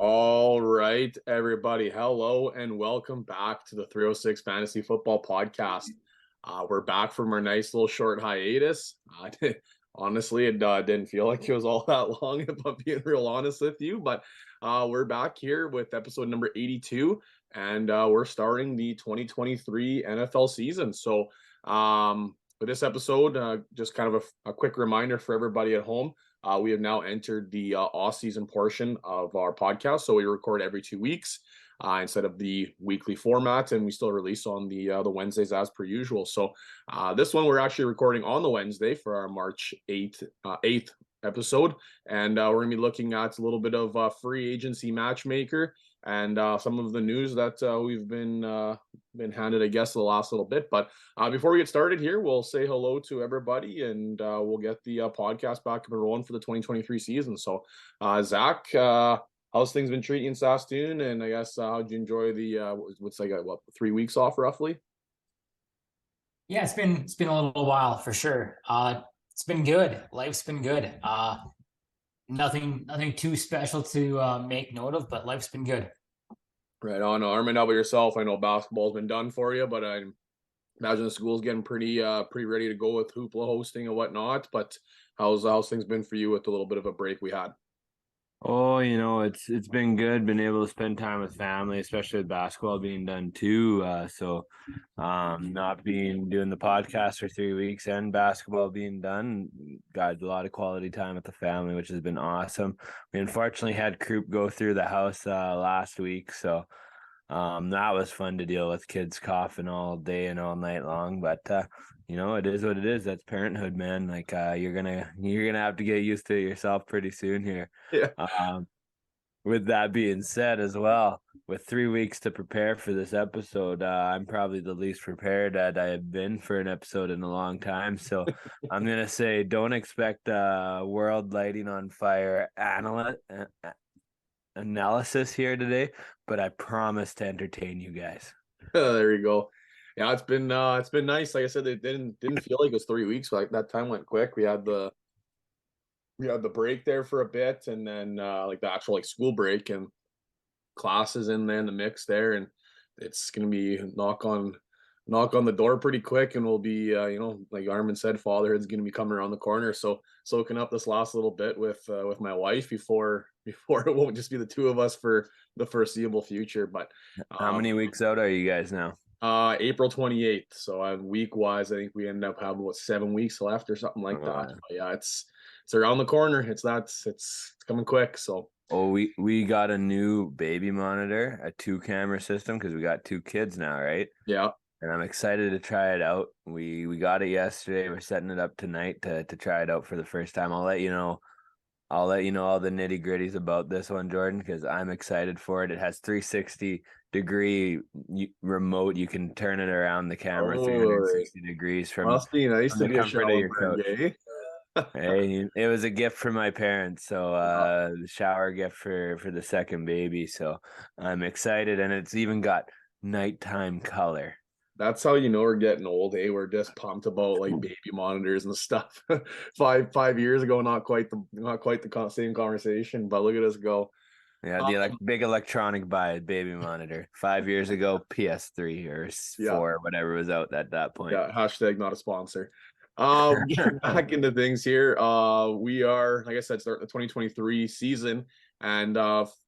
All right, everybody. Hello and welcome back to the 306 Fantasy Football Podcast. We're back from our nice little short hiatus. Honestly, it didn't feel like it was all that long, if I'm being real honest with you. But we're back here with episode number 82, and we're starting the 2023 NFL season. So for this episode, just kind of a quick reminder for everybody at home. We have now entered the off-season portion of our podcast, so we record every 2 weeks instead of the weekly format, and we still release on the Wednesdays as per usual. So this one we're actually recording on the Wednesday for our March 8th episode, and we're going to be looking at a little bit of free agency matchmaker and some of the news that we've been handed, I guess, the last little bit. But before we get started here, we'll say hello to everybody, and we'll get the podcast back up and rolling for the 2023 season. So, Zach, how's things been treating you in Saskatoon? And I guess how'd you enjoy the what's like 3 weeks off roughly? Yeah, it's been a little while for sure. It's been good. Life's been good. Nothing too special to make note of, but life's been good. Right on, Armin. How about yourself? I know basketball's been done for you, but I imagine the school's getting pretty ready to go with hoopla hosting and whatnot. But how's things been for you with the little bit of a break we had? Oh, it's been good. Been able to spend time with family, especially with basketball being done too. Not doing the podcast for 3 weeks and basketball being done, got a lot of quality time with the family, which has been awesome. We unfortunately had croup go through the house last week, so that was fun to deal with, kids coughing all day and all night long. But it is what it is. That's parenthood, man. Like you're gonna have to get used to it yourself pretty soon here. Yeah. With that being said, as well, with 3 weeks to prepare for this episode, I'm probably the least prepared that I have been for an episode in a long time. So I'm gonna say, don't expect world lighting on fire analysis here today, but I promise to entertain you guys. There you go. Yeah, it's been nice. Like I said, it didn't feel like it was 3 weeks, but like that time went quick. We had the break there for a bit, and then like the actual like school break and classes in there in the mix there, and it's gonna be knock on the door pretty quick, and we'll be like Armin said, fatherhood's gonna be coming around the corner. So soaking up this last little bit with my wife before it won't just be the two of us for the foreseeable future. But how many weeks out are you guys now? April 28th. So week wise, I think we end up having 7 weeks left or something like that. But yeah, it's around the corner. It's coming quick. So we got a new baby monitor, a 2-camera system, because we got 2 kids now, right? Yeah. And I'm excited to try it out. We got it yesterday. We're setting it up tonight to try it out for the first time. I'll let you know all the nitty gritties about this one, Jordan, because I'm excited for it. It has 360-degree remote. You can turn it around the camera 360 degrees from must be nice to the be a comfort of your couch. eh? Hey, it was a gift from my parents, so the shower gift for the second baby. So I'm excited, and it's even got nighttime color. That's how we're getting old, eh? We're just pumped about like baby monitors and stuff. five years ago, not quite the same conversation, but look at us go. Yeah, the big electronic baby monitor. 5 years ago, PS3 or 4, whatever was out at that point. Yeah, hashtag not a sponsor. Getting back into things here. We are, like I said, starting the 2023 season, and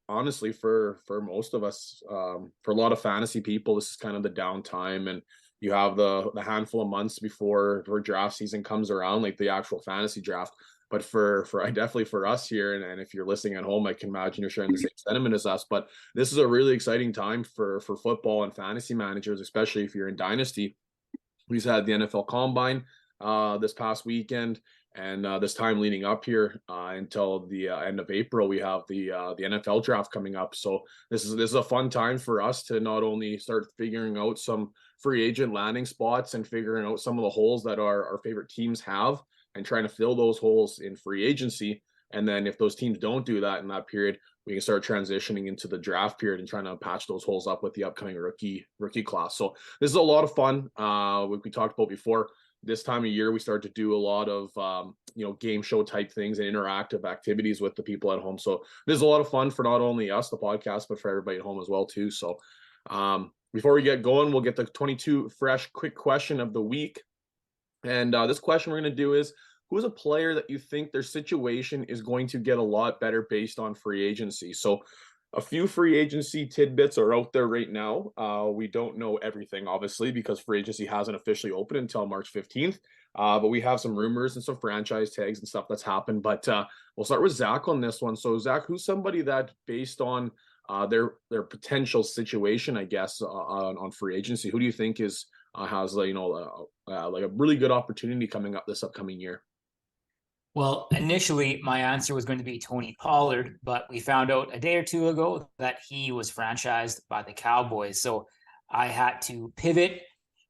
honestly, for most of us, for a lot of fantasy people, this is kind of the downtime, and you have the handful of months before draft season comes around, like the actual fantasy draft. But for definitely for us here, and if you're listening at home, I can imagine you're sharing the same sentiment as us. But this is a really exciting time for football and fantasy managers, especially if you're in Dynasty. We've had the NFL Combine this past weekend, and this time leading up here until the end of April, we have the NFL draft coming up. So this is a fun time for us to not only start figuring out some free agent landing spots and figuring out some of the holes that our favorite teams have, and trying to fill those holes in free agency. And then if those teams don't do that in that period, we can start transitioning into the draft period and trying to patch those holes up with the upcoming rookie class. So this is a lot of fun. We talked about before. this time of year, we start to do a lot of, game show type things and interactive activities with the people at home. So this is a lot of fun for not only us, the podcast, but for everybody at home as well too. So before we get going, we'll get the 22 fresh quick question of the week. And this question we're going to do is, who's a player that you think their situation is going to get a lot better based on free agency? So a few free agency tidbits are out there right now. We don't know everything, obviously, because free agency hasn't officially opened until March 15th. But we have some rumors and some franchise tags and stuff that's happened. But we'll start with Zach on this one. So Zach, who's somebody that, based on their potential situation, I guess, on free agency, who do you think is has like a really good opportunity coming up this upcoming year? Well, initially, my answer was going to be Tony Pollard, but we found out a day or two ago that he was franchised by the Cowboys. So I had to pivot.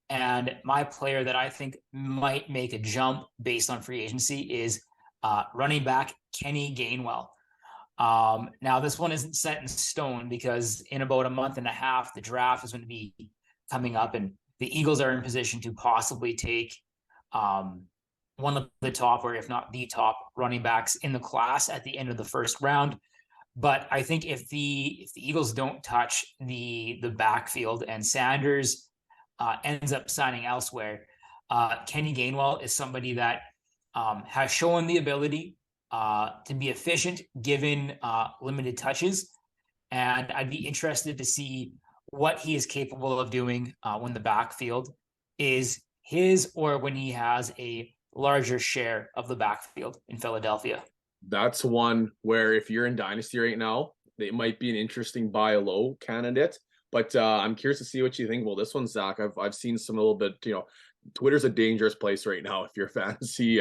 And my player that I think might make a jump based on free agency is running back Kenny Gainwell. Now, this one isn't set in stone because in about a month and a half, the draft is going to be coming up, and the Eagles are in position to possibly take one of the top, or if not the top, running backs in the class at the end of the first round. But I think if the Eagles don't touch the backfield and Sanders ends up signing elsewhere, Kenny Gainwell is somebody that has shown the ability to be efficient given limited touches. And I'd be interested to see what he is capable of doing when the backfield is his, or when he has a larger share of the backfield in Philadelphia. That's one where, if you're in Dynasty right now, it might be an interesting buy low candidate. But I'm curious to see what you think. Well, this one, Zach, I've seen some a little bit. Twitter's a dangerous place right now if you're a fantasy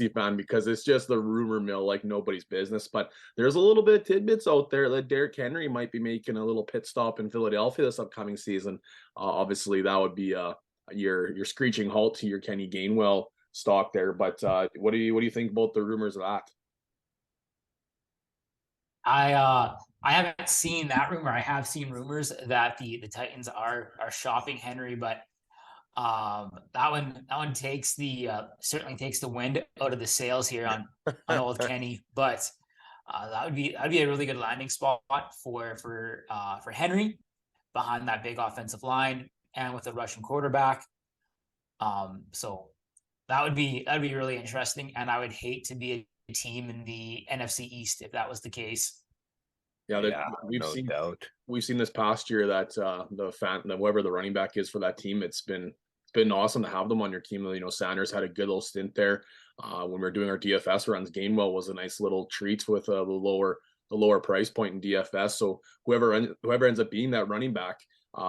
fan, because it's just the rumor mill like nobody's business. But there's a little bit of tidbits out there that Derrick Henry might be making a little pit stop in Philadelphia this upcoming season. Obviously, that would be your screeching halt to your Kenny Gainwell stock there. But what do you think about the rumors of that? I haven't seen that rumor. I have seen rumors that the Titans are shopping Henry, but that one takes certainly takes the wind out of the sails here on old Kenny. But that'd be a really good landing spot for Henry behind that big offensive line and with a Russian quarterback. So that would be really interesting, and I would hate to be a team in the NFC East if that was the case. Yeah, we've seen this past year that whoever the running back is for that team, it's been awesome to have them on your team. Sanders had a good little stint there when we were doing our DFS runs. Gainwell was a nice little treat with the lower price point in DFS. So whoever ends up being that running back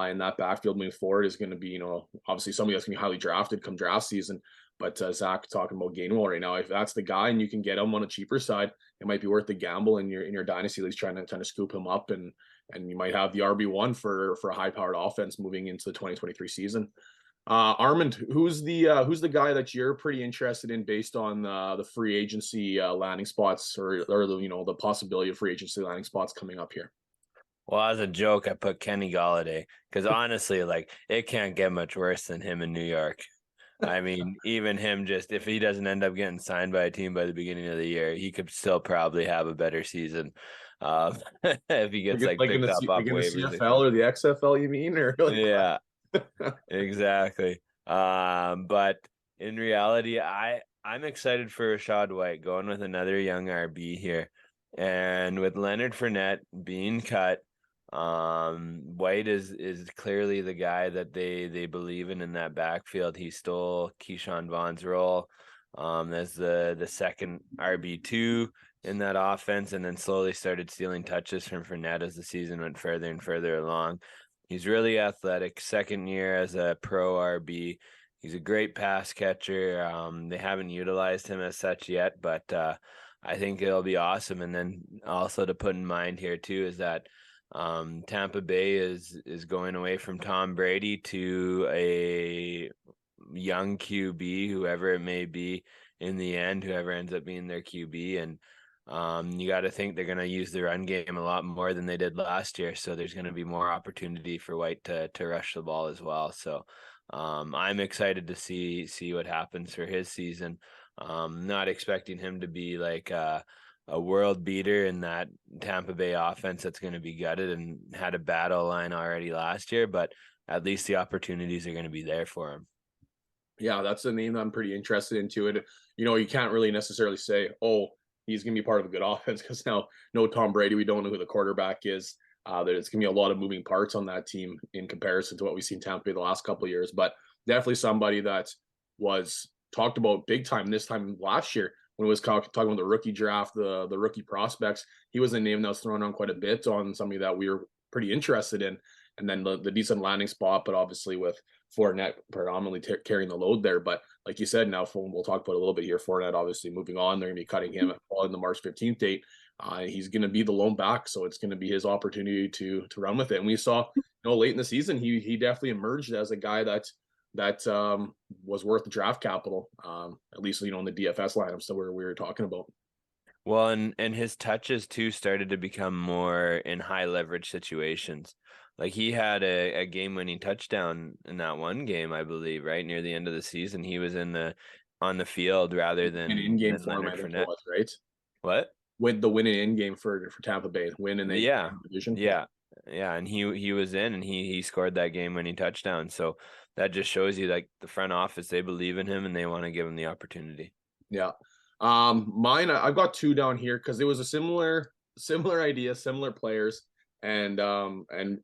in that backfield moving forward is going to be, obviously somebody that's going to be highly drafted come draft season. But Zach talking about Gainwell right now, if that's the guy and you can get him on a cheaper side, it might be worth the gamble in your dynasty leagues trying to scoop him up, and you might have the RB1 for a high powered offense moving into the 2023 season. Armand, who's the guy that you're pretty interested in based on the free agency landing spots, or the possibility of free agency landing spots coming up here? Well, as a joke, I put Kenny Galladay because honestly, it can't get much worse than him in New York. I mean, even him, just if he doesn't end up getting signed by a team by the beginning of the year, he could still probably have a better season if he gets picked up off waivers. The CFL or the XFL, you mean? Or yeah, exactly. But in reality, I'm excited for Rashaad White going with another young RB here, and with Leonard Fournette being cut. White is clearly the guy that they believe in that backfield. He stole Keyshawn Vaughn's role as the second RB2 in that offense, and then slowly started stealing touches from Fournette as the season went further and further along. He's really athletic, second year as a pro RB. He's a great pass catcher. They haven't utilized him as such yet, but I think it'll be awesome. And then also to put in mind here too is that Tampa Bay is going away from Tom Brady to a young QB, whoever it may be in the end, whoever ends up being their QB. And you got to think they're going to use the run game a lot more than they did last year. So there's going to be more opportunity for White to rush the ball as well. So I'm excited to see what happens for his season. Not expecting him to be like a world beater in that Tampa Bay offense that's going to be gutted and had a battle line already last year, but at least the opportunities are going to be there for him. Yeah, that's a name that I'm pretty interested into. It, you can't really necessarily say, oh, he's going to be part of a good offense, because now no Tom Brady, we don't know who the quarterback is. There's going to be a lot of moving parts on that team in comparison to what we've seen Tampa Bay the last couple of years. But definitely somebody that was talked about big time this time last year when it was talking about the rookie draft, the rookie prospects. He was a name that was thrown on quite a bit on somebody that we were pretty interested in. And then the decent landing spot, but obviously with Fournette predominantly carrying the load there. But like you said, now we'll talk about a little bit here. Fournette obviously moving on. They're going to be cutting him on the March 15th date. He's going to be the lone back, so it's going to be his opportunity to run with it. And we saw, late in the season, he definitely emerged as a guy that was worth the draft capital, at least in the DFS lineup. So we were talking about. Well, and his touches too started to become more in high leverage situations. Like he had a game-winning touchdown in that one game, I believe, right near the end of the season. He was on the field rather than an in-game than form, Leonard I think Fournette. it was, right? What? With the win in game for Tampa Bay, win in the division. Yeah, and he was in, and he scored that game-winning touchdown. So that just shows you, like, the front office, they believe in him and they want to give him the opportunity. Yeah. Mine, I've got two down here because it was a similar idea, similar players, and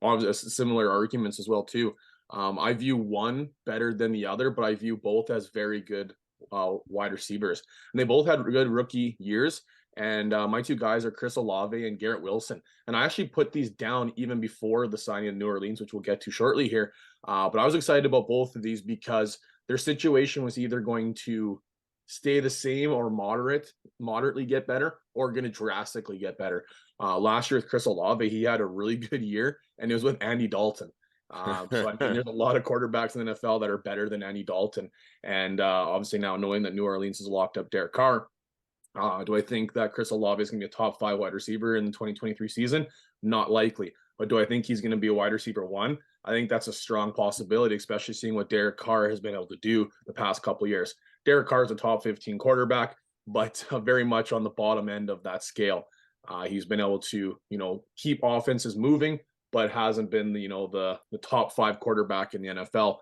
obviously similar arguments as well too. I view one better than the other, but I view both as very good wide receivers, and they both had good rookie years. And my two guys are Chris Olave and Garrett Wilson. And I actually put these down even before the signing of New Orleans, which we'll get to shortly here. But I was excited about both of these because their situation was either going to stay the same or moderately get better, or going to drastically get better. Last year with Chris Olave, he had a really good year, and it was with Andy Dalton. So I mean, there's a lot of quarterbacks in the NFL that are better than Andy Dalton. And obviously now knowing that New Orleans has locked up Derek Carr, do I think that Chris Olave is going to be a top 5 wide receiver in the 2023 season? Not likely. But do I think he's going to be a wide receiver 1? I think that's a strong possibility, especially seeing what Derek Carr has been able to do the past couple of years. Derek Carr is a top 15 quarterback, but very much on the bottom end of that scale. He's been able to, keep offenses moving, but hasn't been, the top 5 quarterback in the NFL.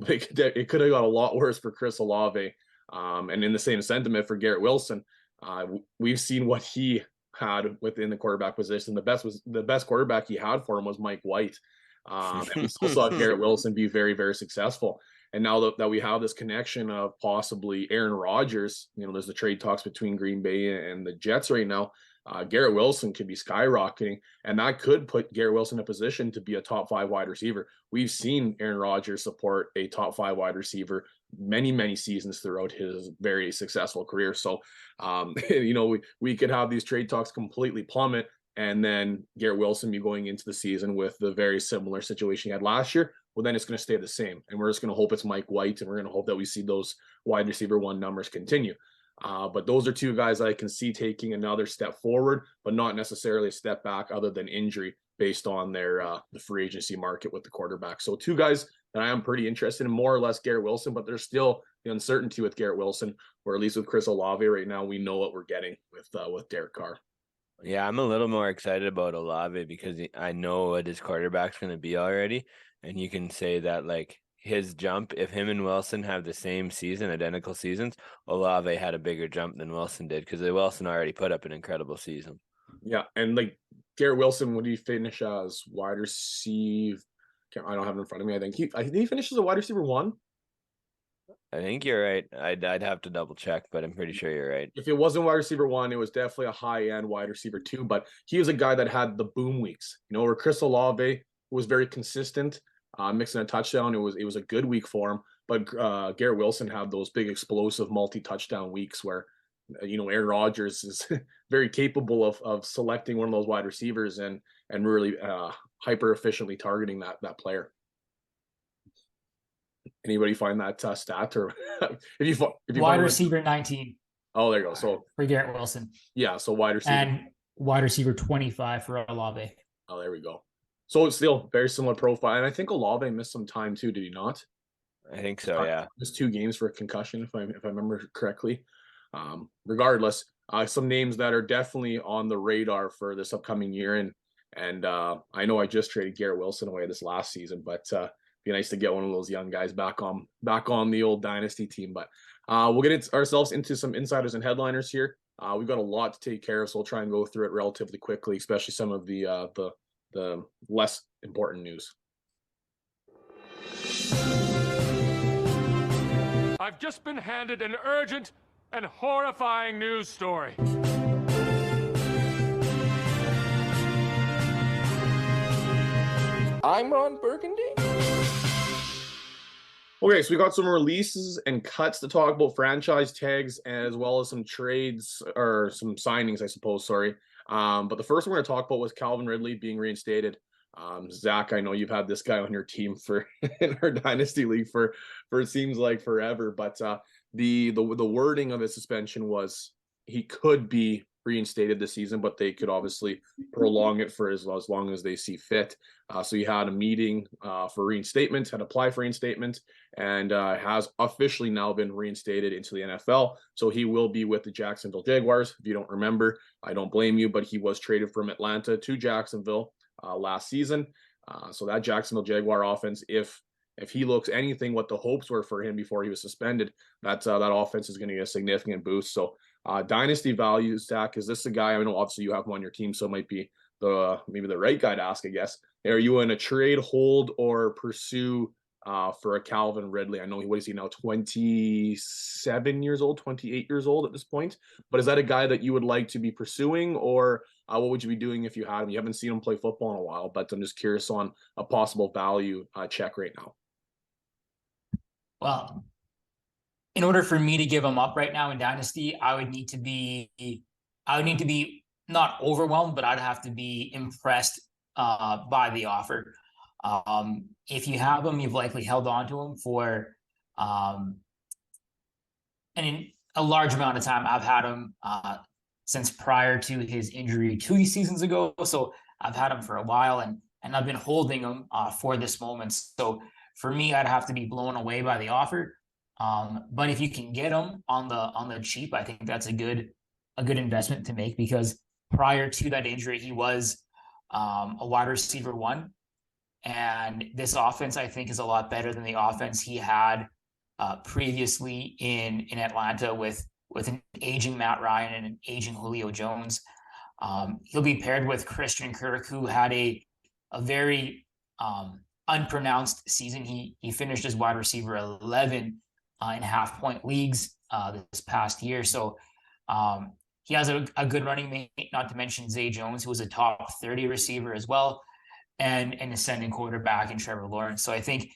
It could have got a lot worse for Chris Olave. And in the same sentiment for Garrett Wilson, we've seen what he had within the quarterback position. The best quarterback he had for him was Mike White. And we still saw Garrett Wilson be very, very successful. And now that we have this connection of possibly Aaron Rodgers, there's the trade talks between Green Bay and the Jets right now. Garrett Wilson could be skyrocketing, and that could put Garrett Wilson in a position to be a top 5 wide receiver. We've seen Aaron Rodgers support a top 5 wide receiver many, many seasons throughout his very successful career. So, we could have these trade talks completely plummet, and then Garrett Wilson be going into the season with the very similar situation he had last year. Well, then it's going to stay the same, and we're just going to hope it's Mike White, and we're going to hope that we see those wide receiver 1 numbers continue. But those are two guys I can see taking another step forward, but not necessarily a step back other than injury based on their the free agency market with the quarterback. So two guys that I am pretty interested in, more or less Garrett Wilson, but there's still the uncertainty with Garrett Wilson, or at least with Chris Olave right now, we know what we're getting with Derek Carr. Yeah, I'm a little more excited about Olave because I know what his quarterback's going to be already. And you can say that, like, his jump, if him and Wilson have the same season, identical seasons, Olave had a bigger jump than Wilson did because Wilson already put up an incredible season. Yeah, and like Garrett Wilson, would he finish as wide receiver? I don't have it in front of me. I think he finishes a wide receiver 1. I think you're right. I'd have to double check, but I'm pretty sure you're right. If it wasn't wide receiver 1, it was definitely a high-end wide receiver 2, but he was a guy that had the boom weeks, where Chris Olave was very consistent, mixing a touchdown. It was a good week for him, but Garrett Wilson had those big explosive multi-touchdown weeks where, Aaron Rodgers is very capable of selecting one of those wide receivers and really hyper efficiently targeting that player. Anybody find that stat, or if you wide receiver 19? Oh, there you go. So for Garrett Wilson, yeah. So wide receiver and wide receiver 25 for Olave. Oh, there we go. So it's still very similar profile, and I think Olave missed some time too. Did he not? I think so. Yeah. Just 2 games for a concussion, if I remember correctly. Regardless, some names that are definitely on the radar for this upcoming year, and I know I just traded Garrett Wilson away this last season, but be nice to get one of those young guys back on the old dynasty team. But we'll get ourselves into some insiders and headliners here. We've got a lot to take care of, so we'll try and go through it relatively quickly, especially some of the less important news. I've just been handed an urgent and horrifying news story. I'm Ron Burgundy. Okay, so we got some releases and cuts to talk about, franchise tags, as well as some trades or some signings, I suppose. Sorry. But the first one we're going to talk about was Calvin Ridley being reinstated. Zach, I know you've had this guy on your team for in our dynasty league for it seems like forever, but the wording of his suspension was he could be reinstated this season, but they could obviously prolong it for as long as they see fit. So he had a meeting for reinstatement, had applied for reinstatement, and has officially now been reinstated into the NFL. So he will be with the Jacksonville Jaguars. If you don't remember, I don't blame you, but he was traded from Atlanta to Jacksonville last season. So that Jacksonville Jaguar offense, if he looks anything what the hopes were for him before he was suspended, that offense is going to get a significant boost. So dynasty values, Zach, is this a guy? I know obviously you have him on your team, so it might be maybe the right guy to ask, I guess. Are you in a trade, hold, or pursue for a Calvin Ridley? I know what is he now, 27 years old, 28 years old at this point. But is that a guy that you would like to be pursuing, or what would you be doing if you had him? You haven't seen him play football in a while, but I'm just curious on a possible value check right now. Well, in order for me to give him up right now in Dynasty, I would need to be not overwhelmed, but I'd have to be impressed by the offer. If you have him, you've likely held on to him for in a large amount of time. I've had him since prior to his injury 2 seasons ago. So I've had him for a while, and I've been holding him for this moment. So for me, I'd have to be blown away by the offer. But if you can get him on the cheap, I think that's a good investment to make, because prior to that injury, he was a wide receiver 1. And this offense, I think, is a lot better than the offense he had previously in Atlanta with an aging Matt Ryan and an aging Julio Jones. He'll be paired with Christian Kirk, who had a very unpronounced season. He finished as wide receiver 11 in half-point leagues this past year. So he has a good running mate, not to mention Zay Jones, who was a top 30 receiver as well, and an ascending quarterback in Trevor Lawrence. So I think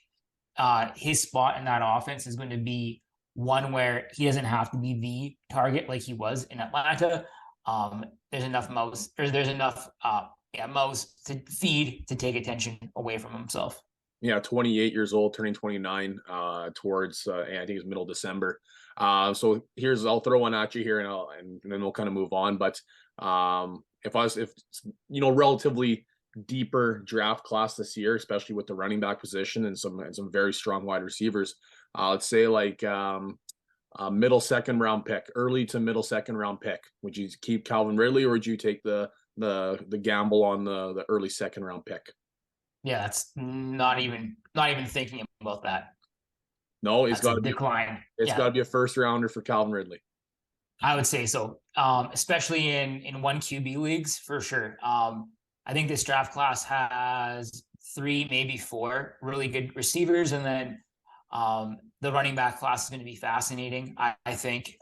his spot in that offense is going to be one where he doesn't have to be the target like he was in Atlanta. There's enough mouths to feed to take attention away from himself. Yeah, 28 years old, turning 29 towards I think it's middle December. So I'll throw one at you here, and then we'll kind of move on. But if relatively deeper draft class this year, especially with the running back position and some very strong wide receivers, let's say like middle second round pick, early to middle second round pick, would you keep Calvin Ridley, or would you take the gamble on the early second round pick? Yeah, that's not even thinking about that. No, it's got to be decline. It's got to be a first rounder for Calvin Ridley. I would say so, especially in 1 QB leagues for sure. I think this draft class has 3, maybe 4 really good receivers, and then the running back class is going to be fascinating. I think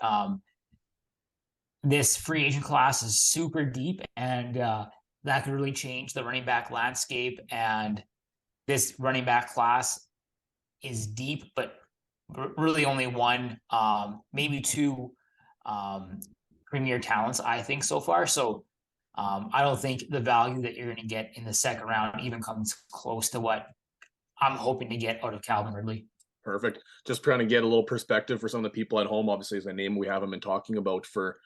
this free agent class is super deep, and that could really change the running back landscape. And this running back class is deep, but really only 1, maybe 2 premier talents, I think, so far. So I don't think the value that you're going to get in the second round even comes close to what I'm hoping to get out of Calvin Ridley. Perfect. Just trying to get a little perspective for some of the people at home. Obviously, as a name we haven't been talking about for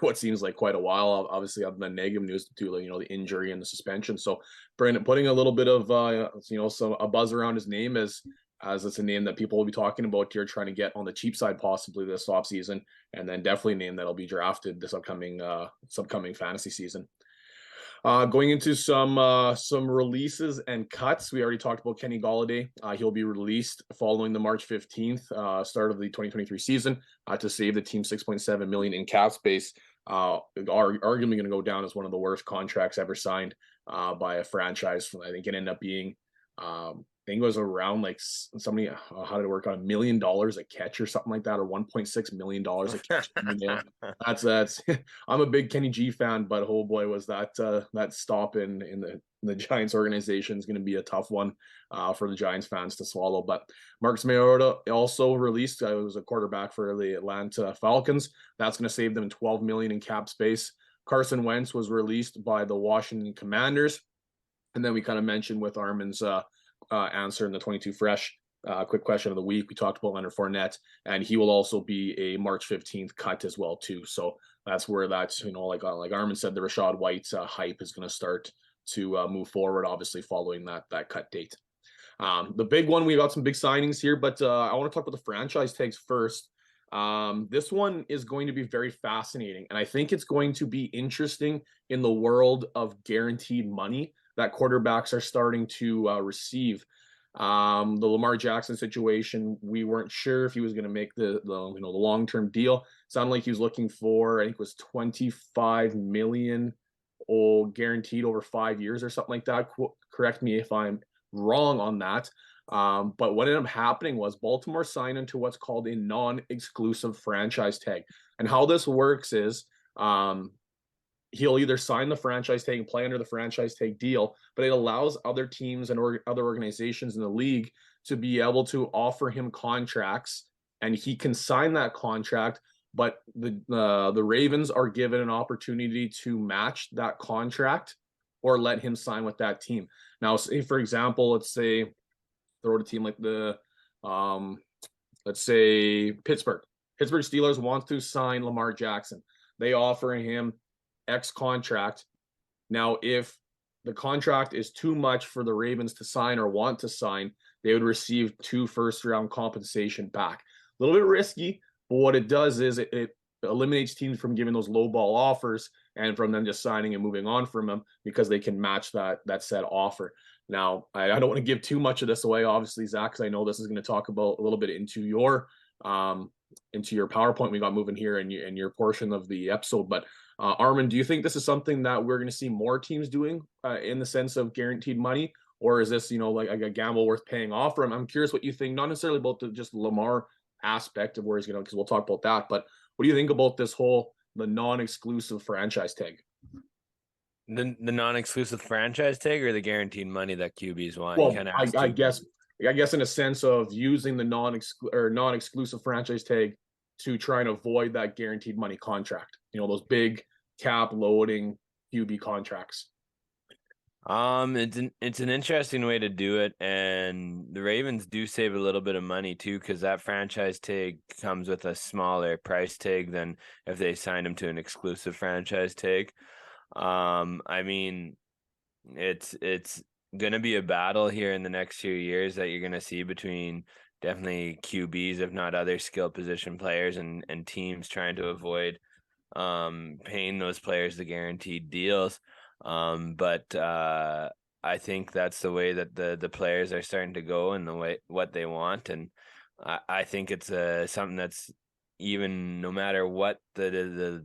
what seems like quite a while. Obviously, other than negative news to the injury and the suspension. So putting a little bit of a buzz around his name as as it's a name that people will be talking about here, trying to get on the cheap side possibly this offseason, and then definitely a name that'll be drafted this upcoming fantasy season. Going into some releases and cuts. We already talked about Kenny Golladay. He'll be released following the March 15th start of the 2023 season to save the team $6.7 million in cap space. Arguably going to go down as one of the worst contracts ever signed by a franchise. I think it ended up being I think it was around like somebody, how did it work on $1 million a catch or something like that, or $1.6 million a catch. That's I'm a big Kenny G fan, but oh boy, was that stop in the Giants organization is going to be a tough one for the Giants fans to swallow. But Marcus Mariota also released. It was a quarterback for the Atlanta Falcons. That's going to save them $12 million in cap space. Carson Wentz was released by the Washington Commanders. And then we kind of mentioned with Armin's answer in the 22 Fresh quick question of the week, we talked about Leonard Fournette, and he will also be a March 15th cut as well too. So that's where that's, like Armin said, the Rashaad White hype is going to start to move forward, obviously following that cut date. The big one, we got some big signings here, but I want to talk about the franchise tags first. This one is going to be very fascinating, and I think it's going to be interesting in the world of guaranteed money that quarterbacks are starting to receive. The Lamar Jackson situation, we weren't sure if he was going to make the long-term deal. It sounded like he was looking for, I think it was $25 million guaranteed over 5 years or something like that. Correct me if I'm wrong on that. But what ended up happening was Baltimore signed into what's called a non-exclusive franchise tag. And how this works is he'll either sign the franchise tag and play under the franchise tag deal, but it allows other teams and other organizations in the league to be able to offer him contracts, and he can sign that contract, but the Ravens are given an opportunity to match that contract or let him sign with that team. Now, say, for example, let's say throw out a team like let's say Pittsburgh Steelers want to sign Lamar Jackson. They offer him X contract. Now, if the contract is too much for the Ravens to sign or want to sign, they would receive 2 first-round compensation back. A little bit risky, but what it does is it eliminates teams from giving those low ball offers and from them just signing and moving on from them because they can match that said offer. Now, I don't want to give too much of this away, obviously, Zach, because I know this is going to talk about a little bit into your PowerPoint we got moving here and your portion of the episode. But Armin, do you think this is something that we're going to see more teams doing in the sense of guaranteed money, or is this like a gamble worth paying off for him? I'm curious what you think, not necessarily about the just Lamar aspect of where he's going to, because we'll talk about that, but what do you think about this the non-exclusive franchise tag? The non-exclusive franchise tag or the guaranteed money that QBs want? Well, I guess in a sense of using the non-exclusive franchise tag to try and avoid that guaranteed money contract. Those big cap loading QB contracts. It's an interesting way to do it, and the Ravens do save a little bit of money too, because that franchise tag comes with a smaller price tag than if they signed him to an exclusive franchise tag. I mean, it's gonna be a battle here in the next few years that you're gonna see between definitely QBs, if not other skill position players, and teams trying to avoid paying those players the guaranteed deals. But I think that's the way that the players are starting to go and the way what they want. And I think it's something that's, even no matter what the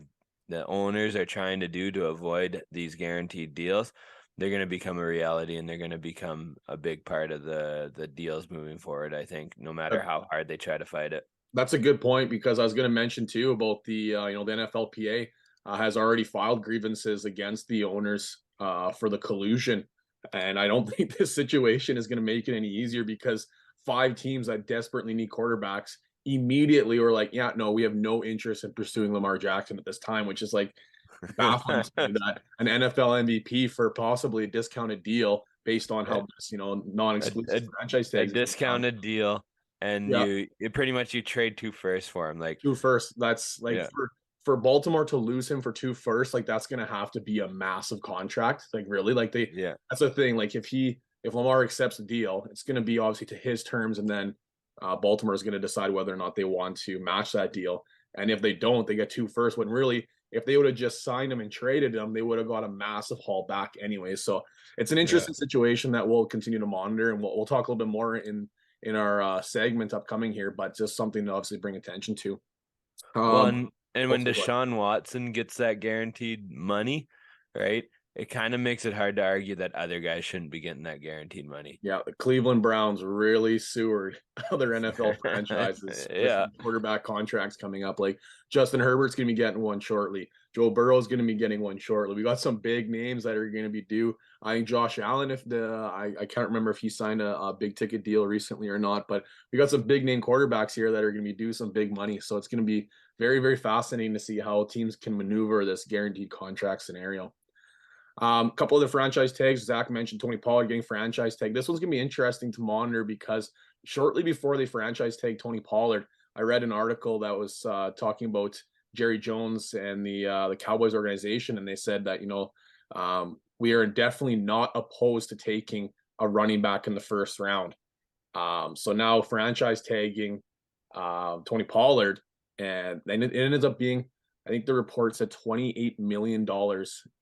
owners are trying to do to avoid these guaranteed deals, they're going to become a reality, and they're going to become a big part of the deals moving forward, I think, no matter how hard they try to fight it. That's a good point, because I was going to mention too about the the NFLPA has already filed grievances against the owners for the collusion. And I don't think this situation is going to make it any easier, because 5 teams that desperately need quarterbacks immediately were like, yeah, no, we have no interest in pursuing Lamar Jackson at this time, which is like baffling to me that an NFL MVP for possibly a discounted deal based on how this, non-exclusive franchise tag, a discounted deal, and you pretty much you trade 2 firsts for him, like 2 firsts. That's like for Baltimore to lose him for 2 firsts, like that's gonna have to be a massive contract. Like really, like that's the thing. Like if he if Lamar accepts the deal, it's going to be obviously to his terms, and then Baltimore is going to decide whether or not they want to match that deal. And if they don't, they get 2 firsts. When really, if they would have just signed him and traded him, they would have got a massive haul back anyway. So it's an interesting situation that we'll continue to monitor, and we'll talk a little bit more in our segment upcoming here, but just something to obviously bring attention to. Well, and when Deshaun Watson gets that guaranteed money, right, it kind of makes it hard to argue that other guys shouldn't be getting that guaranteed money. Yeah, the Cleveland Browns really sewered other NFL franchises with quarterback contracts coming up. Like Justin Herbert's going to be getting one shortly. Joe Burrow's going to be getting one shortly. We got some big names that are going to be due. I think Josh Allen, I can't remember if he signed a big ticket deal recently or not, but we got some big name quarterbacks here that are going to be due some big money. So it's going to be very, very fascinating to see how teams can maneuver this guaranteed contract scenario. A couple of the franchise tags. Zach mentioned Tony Pollard getting franchise tag. This one's going to be interesting to monitor because shortly before they franchise tag Tony Pollard, I read an article that was talking about Jerry Jones and the Cowboys organization, and they said that, we are definitely not opposed to taking a running back in the first round. So now franchise tagging Tony Pollard, and then it ended up being, I think the report said $28 million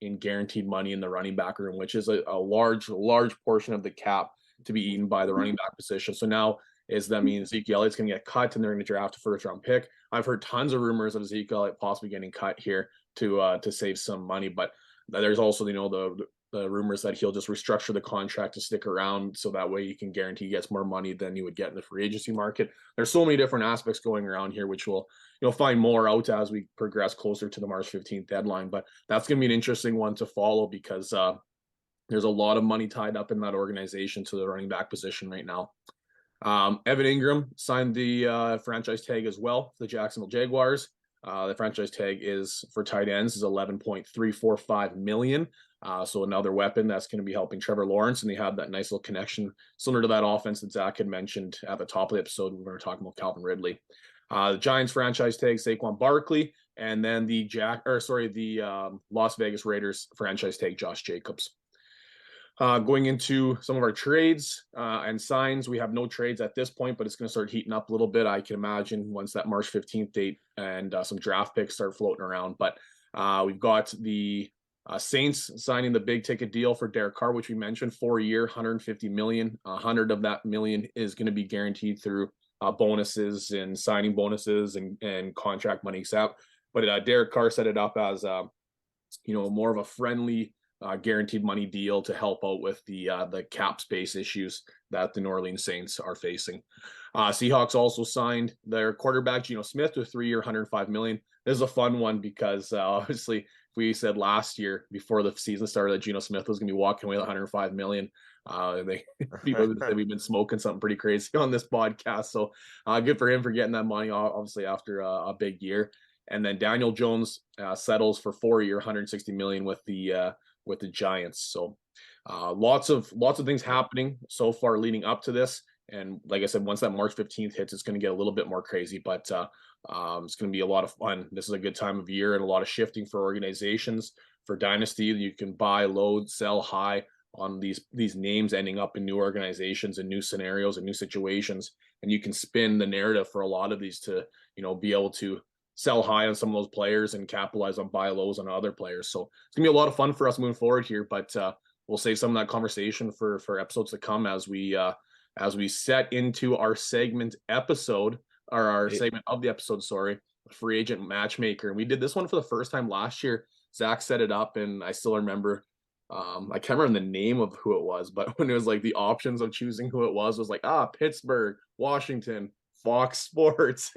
in guaranteed money in the running back room, which is a large portion of the cap to be eaten by the running back position. So now that means Ezekiel Elliott's going to get cut and they're going to draft a first round pick. I've heard tons of rumors of Ezekiel Elliott possibly getting cut here to save some money, but there's also, the rumors that he'll just restructure the contract to stick around so that way you can guarantee he gets more money than you would get in the free agency market. There's so many different aspects going around here, which we'll find more out as we progress closer to the March 15th deadline. But that's going to be an interesting one to follow because there's a lot of money tied up in that organization to the running back position right now. Evan Ingram signed the franchise tag as well for the Jacksonville Jaguars. The franchise tag is for tight ends is $11.345 million. So another weapon that's going to be helping Trevor Lawrence, and they have that nice little connection similar to that offense that Zach had mentioned at the top of the episode when we were talking about Calvin Ridley. The Giants franchise tag Saquon Barkley, and then the Las Vegas Raiders franchise tag Josh Jacobs. Going into some of our trades and signs, we have no trades at this point, but it's going to start heating up a little bit, I can imagine, once that March 15th date and some draft picks start floating around. But we've got the Saints signing the big ticket deal for Derek Carr, which we mentioned, 4-year, $150 million. 100 of that million is going to be guaranteed through bonuses and signing bonuses and contract money except. But Derek Carr set it up as more of a friendly guaranteed money deal to help out with the cap space issues that the New Orleans Saints are facing. Seahawks also signed their quarterback Geno Smith to a 3-year, $105 million. This is a fun one because obviously we said last year before the season started that Geno Smith was going to be walking away with $105 million. People said we've been smoking something pretty crazy on this podcast. So good for him for getting that money, obviously after a big year. And then Daniel Jones settles for 4-year, $160 million with the Giants. So lots of things happening so far leading up to this. And like I said, once that March 15th hits, it's going to get a little bit more crazy, but it's going to be a lot of fun. This is a good time of year and a lot of shifting for organizations. For Dynasty, you can buy low, sell high on these names ending up in new organizations and new scenarios and new situations. And you can spin the narrative for a lot of these to, be able to sell high on some of those players and capitalize on buy lows on other players. So it's gonna be a lot of fun for us moving forward here, but we'll save some of that conversation for episodes to come as we set into our segment episode, or our segment of the episode, free agent matchmaker. And we did this one for the first time last year. Zach set it up, and I still remember, I can't remember the name of who it was, but when it was like the options of choosing who it was like, Pittsburgh, Washington, Fox Sports.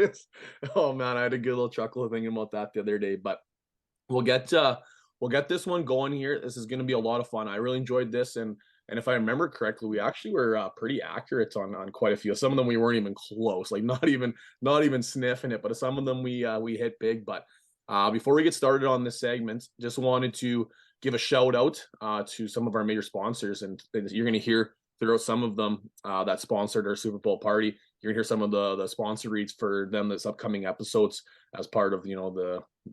Oh man, I had a good little chuckle thinking about that the other day. But we'll get this one going here. This is going to be a lot of fun. I really enjoyed this, and if I remember correctly, we actually were pretty accurate on quite a few. Some of them we weren't even close, like not even sniffing it. But some of them we hit big. But before we get started on this segment, just wanted to give a shout out to some of our major sponsors, and you're going to hear throughout some of them that sponsored our Super Bowl party. you're gonna hear some of the sponsor reads for them this upcoming episodes as part of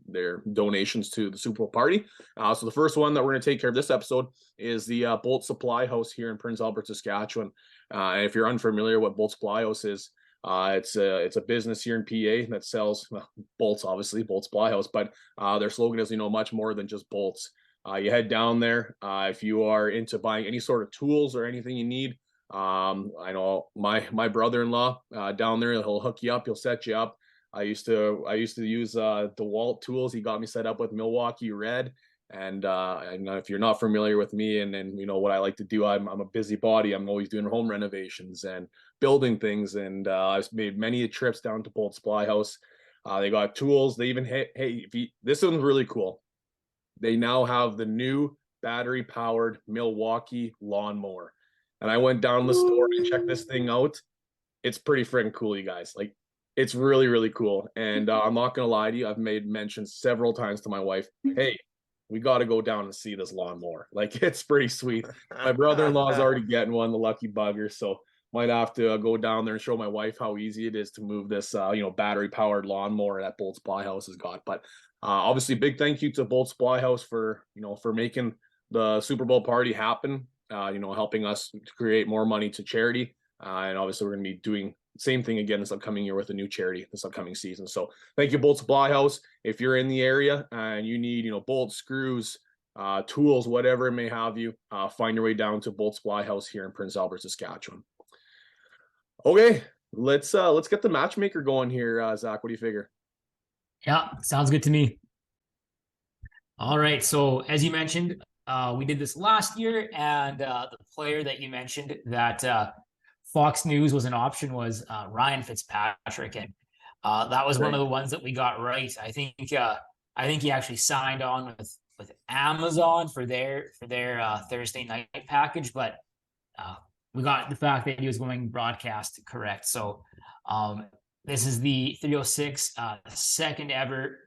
their donations to the Super Bowl party. So the first one that we're gonna take care of this episode is the Bolt Supply House here in Prince Albert, Saskatchewan. And if you're unfamiliar what Bolt Supply House is, it's a business here in PA that sells bolts, obviously Bolt Supply House, but their slogan is much more than just bolts. You head down there if you are into buying any sort of tools or anything you need. I know my brother-in-law down there, he'll hook you up, he'll set you up. I used to use DeWalt tools. He got me set up with Milwaukee Red. And if you're not familiar with me and what I like to do, I'm a busybody. I'm always doing home renovations and building things. And I've made many trips down to Bolt Supply House. They got tools. They even this one's really cool. They now have the new battery powered Milwaukee lawnmower. And I went down the store and checked this thing out. It's pretty freaking cool, you guys. Like, it's really, really cool. And I'm not going to lie to you. I've made mention several times to my wife, hey, we got to go down and see this lawnmower. Like, it's pretty sweet. My brother-in-law is already getting one, the lucky bugger. So might have to go down there and show my wife how easy it is to move this, battery powered lawnmower that Bolt Supply House has got. But obviously, big thank you to Bolt Supply House for making the Super Bowl party happen. Helping us to create more money to charity. And obviously we're going to be doing the same thing again this upcoming year with a new charity this upcoming season. So thank you, Bolt Supply House. If you're in the area and you need, bolts, screws, tools, whatever it may have you, find your way down to Bolt Supply House here in Prince Albert, Saskatchewan. Okay, let's get the matchmaker going here. Zach, what do you figure? Yeah, sounds good to me. All right. So as you mentioned, we did this last year, and the player that you mentioned that Fox News was an option was Ryan Fitzpatrick, and that was one of the ones that we got right. I think he actually signed on with Amazon for their Thursday night package, but we got the fact that he was going broadcast correct. So this is the 306 second ever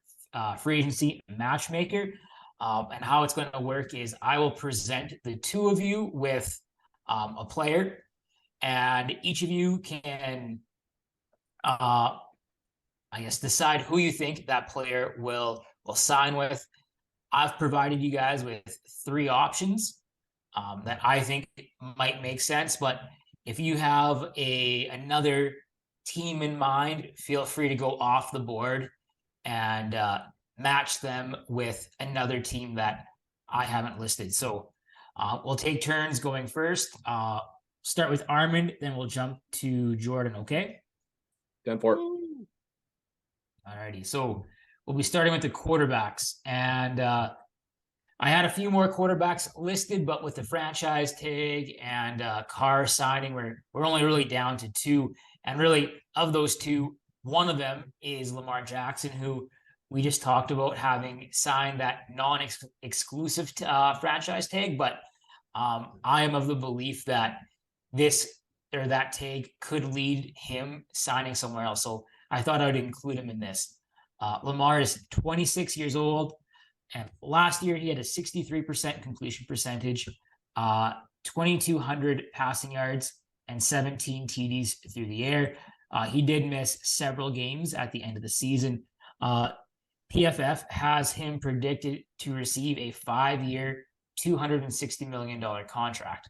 free agency matchmaker. And how it's going to work is I will present the two of you with a player, and each of you can, decide who you think that player will sign with. I've provided you guys with three options that I think might make sense, but if you have another team in mind, feel free to go off the board and match them with another team that I haven't listed. So we'll take turns going first. Start with Armand, then we'll jump to Jordan, okay? 10-4. Alrighty, so we'll be starting with the quarterbacks. And I had a few more quarterbacks listed, but with the franchise tag and Carr signing, we're only really down to two. And really, of those two, one of them is Lamar Jackson, who we just talked about having signed that non-exclusive franchise tag. But I am of the belief that that tag could lead him signing somewhere else. So I thought I would include him in this. Lamar is 26 years old. And last year, he had a 63% completion percentage, 2,200 passing yards, and 17 TDs through the air. He did miss several games at the end of the season. PFF has him predicted to receive a 5-year, $260 million contract.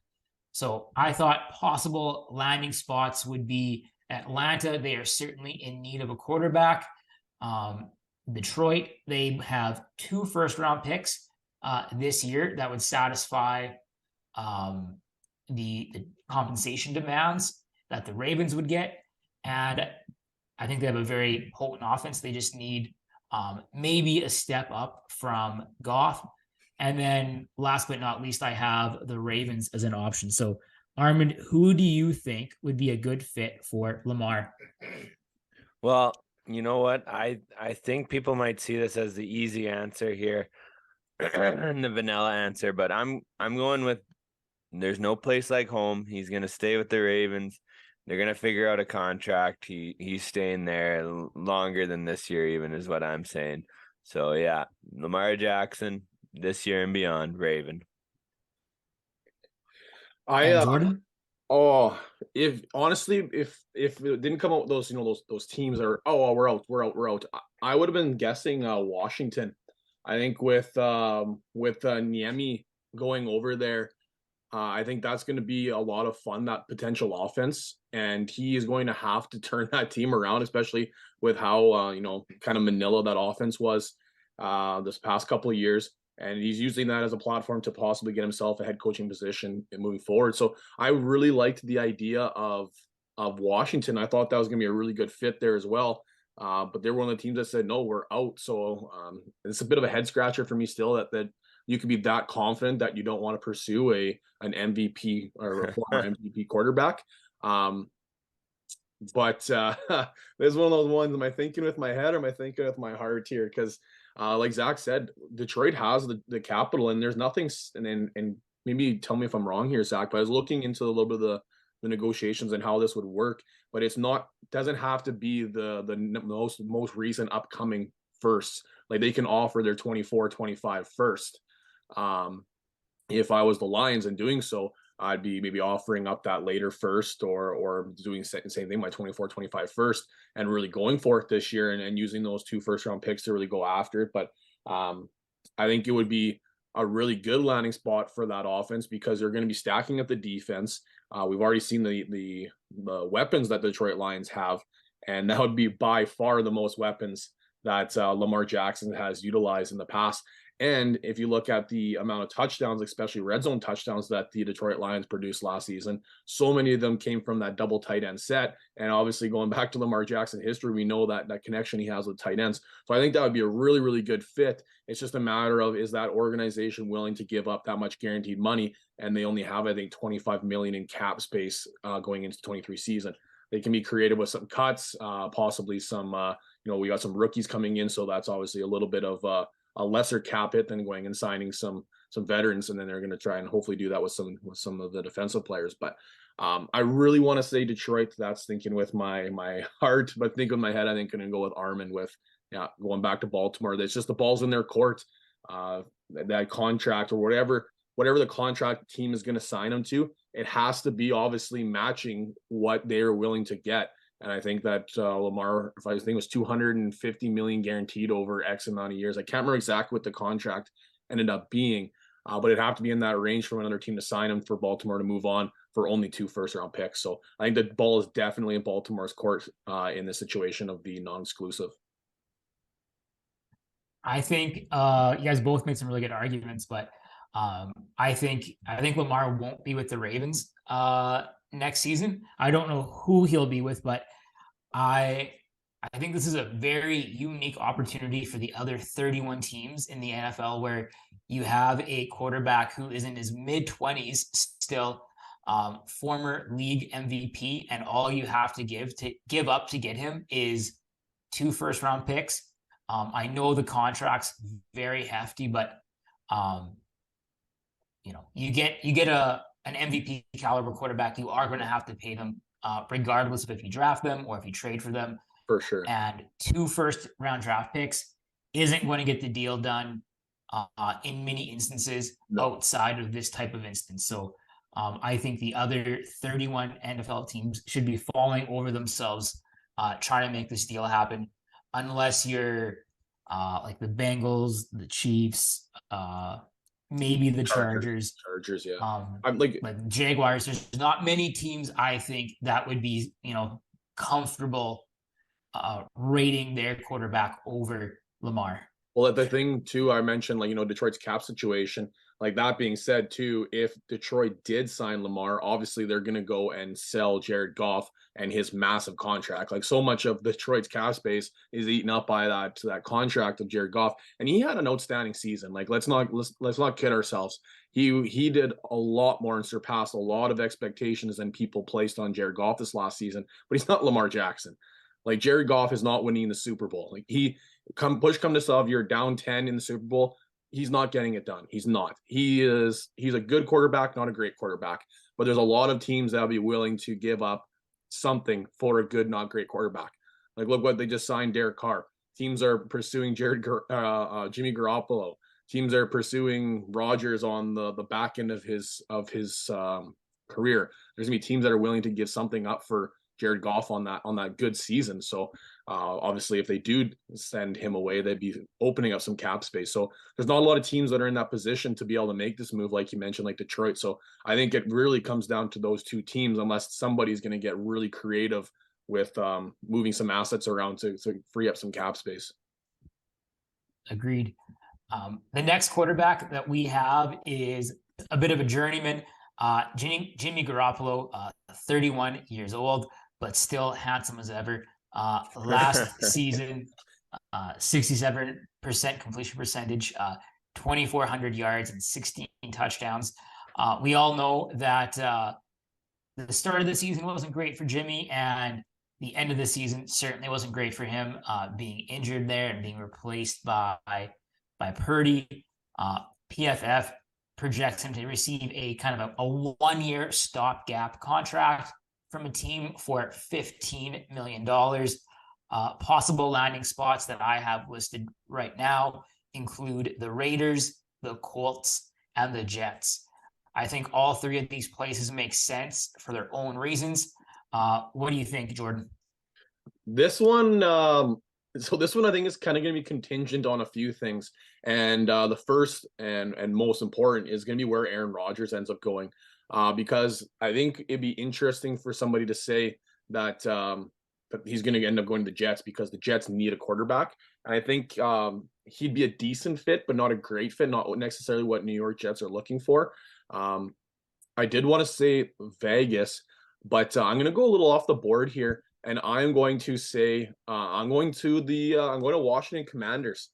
So I thought possible landing spots would be Atlanta. They are certainly in need of a quarterback. Detroit, they have 2 first-round picks this year that would satisfy the compensation demands that the Ravens would get. And I think they have a very potent offense. They just need maybe a step up from Goff. And then last but not least, I have the Ravens as an option. So Armand, who do you think would be a good fit for Lamar? Well, you know what? I think people might see this as the easy answer here and the vanilla answer, but I'm going with there's no place like home. He's going to stay with the Ravens. They're going to figure out a contract. He's staying there longer than this year even is what I'm saying. So yeah, Lamar Jackson this year and beyond, Raven. Jordan? Oh, if honestly, if it didn't come out with those, those teams are, oh, we're out. I would have been guessing Washington. I think with Niemi going over there, I think that's going to be a lot of fun, that potential offense, and he is going to have to turn that team around, especially with how kind of Manila that offense was this past couple of years. And he's using that as a platform to possibly get himself a head coaching position and moving forward. So I really liked the idea of Washington. I thought that was going to be a really good fit there as well. But they're one of the teams that said no, we're out. So it's a bit of a head scratcher for me still that you can be that confident that you don't want to pursue an MVP or a former MVP quarterback. But this is one of those ones. Am I thinking with my head or am I thinking with my heart here? Because like Zach said, Detroit has the capital, and there's nothing. And maybe tell me if I'm wrong here, Zach. But I was looking into a little bit of the negotiations and how this would work. But it's not, doesn't have to be the most recent upcoming firsts. Like they can offer their 24, 25 first. If I was the Lions and doing so, I'd be maybe offering up that later first or doing the same thing, my 24, 25 first, and really going for it this year and using those 2 first round picks to really go after it. But I think it would be a really good landing spot for that offense because they're going to be stacking up the defense. We've already seen the weapons that the Detroit Lions have, and that would be by far the most weapons that Lamar Jackson has utilized in the past. And if you look at the amount of touchdowns, especially red zone touchdowns that the Detroit Lions produced last season, so many of them came from that double tight end set. And obviously going back to Lamar Jackson history, we know that connection he has with tight ends. So I think that would be a really, really good fit. It's just a matter of, is that organization willing to give up that much guaranteed money? And they only have, I think, $25 million in cap space going into the 23 season. They can be creative with some cuts, possibly some, we got some rookies coming in. So that's obviously a little bit of a lesser cap hit than going and signing some veterans, and then they're going to try and hopefully do that with some of the defensive players. But I really want to say Detroit. That's thinking with my heart, but think with my head, I think going to go with Armin with going back to Baltimore. It's just the ball's in their court. That contract or whatever the contract team is going to sign them to, it has to be obviously matching what they're willing to get. And I think that Lamar, if I think it was $250 million guaranteed over X amount of years. I can't remember exactly what the contract ended up being, but it'd have to be in that range for another team to sign him for Baltimore to move on for only 2 first round picks. So I think the ball is definitely in Baltimore's court in the situation of the non-exclusive. I think you guys both made some really good arguments, but I think Lamar won't be with the Ravens next season. I don't know who he'll be with, but I think this is a very unique opportunity for the other 31 teams in the NFL where you have a quarterback who is in his mid-20s still, former league MVP, and all you have to give up to get him is 2 first round picks. I know the contract's very hefty, but you get an MVP caliber quarterback, you are going to have to pay them regardless of if you draft them or if you trade for them. For sure. And 2 first round draft picks isn't going to get the deal done in many instances outside of this type of instance. So I think the other 31 NFL teams should be falling over themselves trying to make this deal happen, unless you're like the Bengals, the Chiefs, maybe the Chargers. Chargers, yeah. I'm like Jaguars. There's not many teams I think that would be, comfortable rating their quarterback over Lamar. Well, the thing too, I mentioned Detroit's cap situation. Like that being said too, if Detroit did sign Lamar, obviously they're going to go and sell Jared Goff and his massive contract. Like so much of Detroit's cap space is eaten up by that contract of Jared Goff, and he had an outstanding season. Like let's not kid ourselves. He did a lot more and surpassed a lot of expectations than people placed on Jared Goff this last season. But he's not Lamar Jackson. Like Jared Goff is not winning the Super Bowl. Like push come to shove, you're down 10 in the Super Bowl. He's not getting it done. He's not. He's a good quarterback, not a great quarterback. But there's a lot of teams that'll be willing to give up something for a good, not great quarterback. Like look what they just signed Derek Carr. Teams are pursuing Jimmy Garoppolo. Teams are pursuing Rodgers on the back end of his career. There's gonna be teams that are willing to give something up for Jared Goff on that good season. So obviously, if they do send him away, they'd be opening up some cap space. So there's not a lot of teams that are in that position to be able to make this move, like you mentioned, like Detroit. So I think it really comes down to those two teams, unless somebody's going to get really creative with moving some assets around to free up some cap space. Agreed. The next quarterback that we have is a bit of a journeyman, Jimmy Garoppolo, 31 years old, but still handsome as ever. Last season, 67% completion percentage, 2,400 yards and 16 touchdowns. We all know that the start of the season wasn't great for Jimmy, and the end of the season certainly wasn't great for him, being injured there and being replaced by Purdy. PFF projects him to receive a kind of a 1-year stopgap contract from a team for $15 million. Possible landing spots that I have listed right now include the Raiders, the Colts, and the Jets. I think all three of these places make sense for their own reasons. What do you think, Jordan? This one, this one I think is kind of going to be contingent on a few things. And the first and most important is going to be where Aaron Rodgers ends up going. Because I think it'd be interesting for somebody to say that he's going to end up going to the Jets because the Jets need a quarterback. And I think he'd be a decent fit, but not a great fit, not necessarily what New York Jets are looking for. I did want to say Vegas, but I'm going to go a little off the board here, and I'm going to say I'm going to Washington Commanders.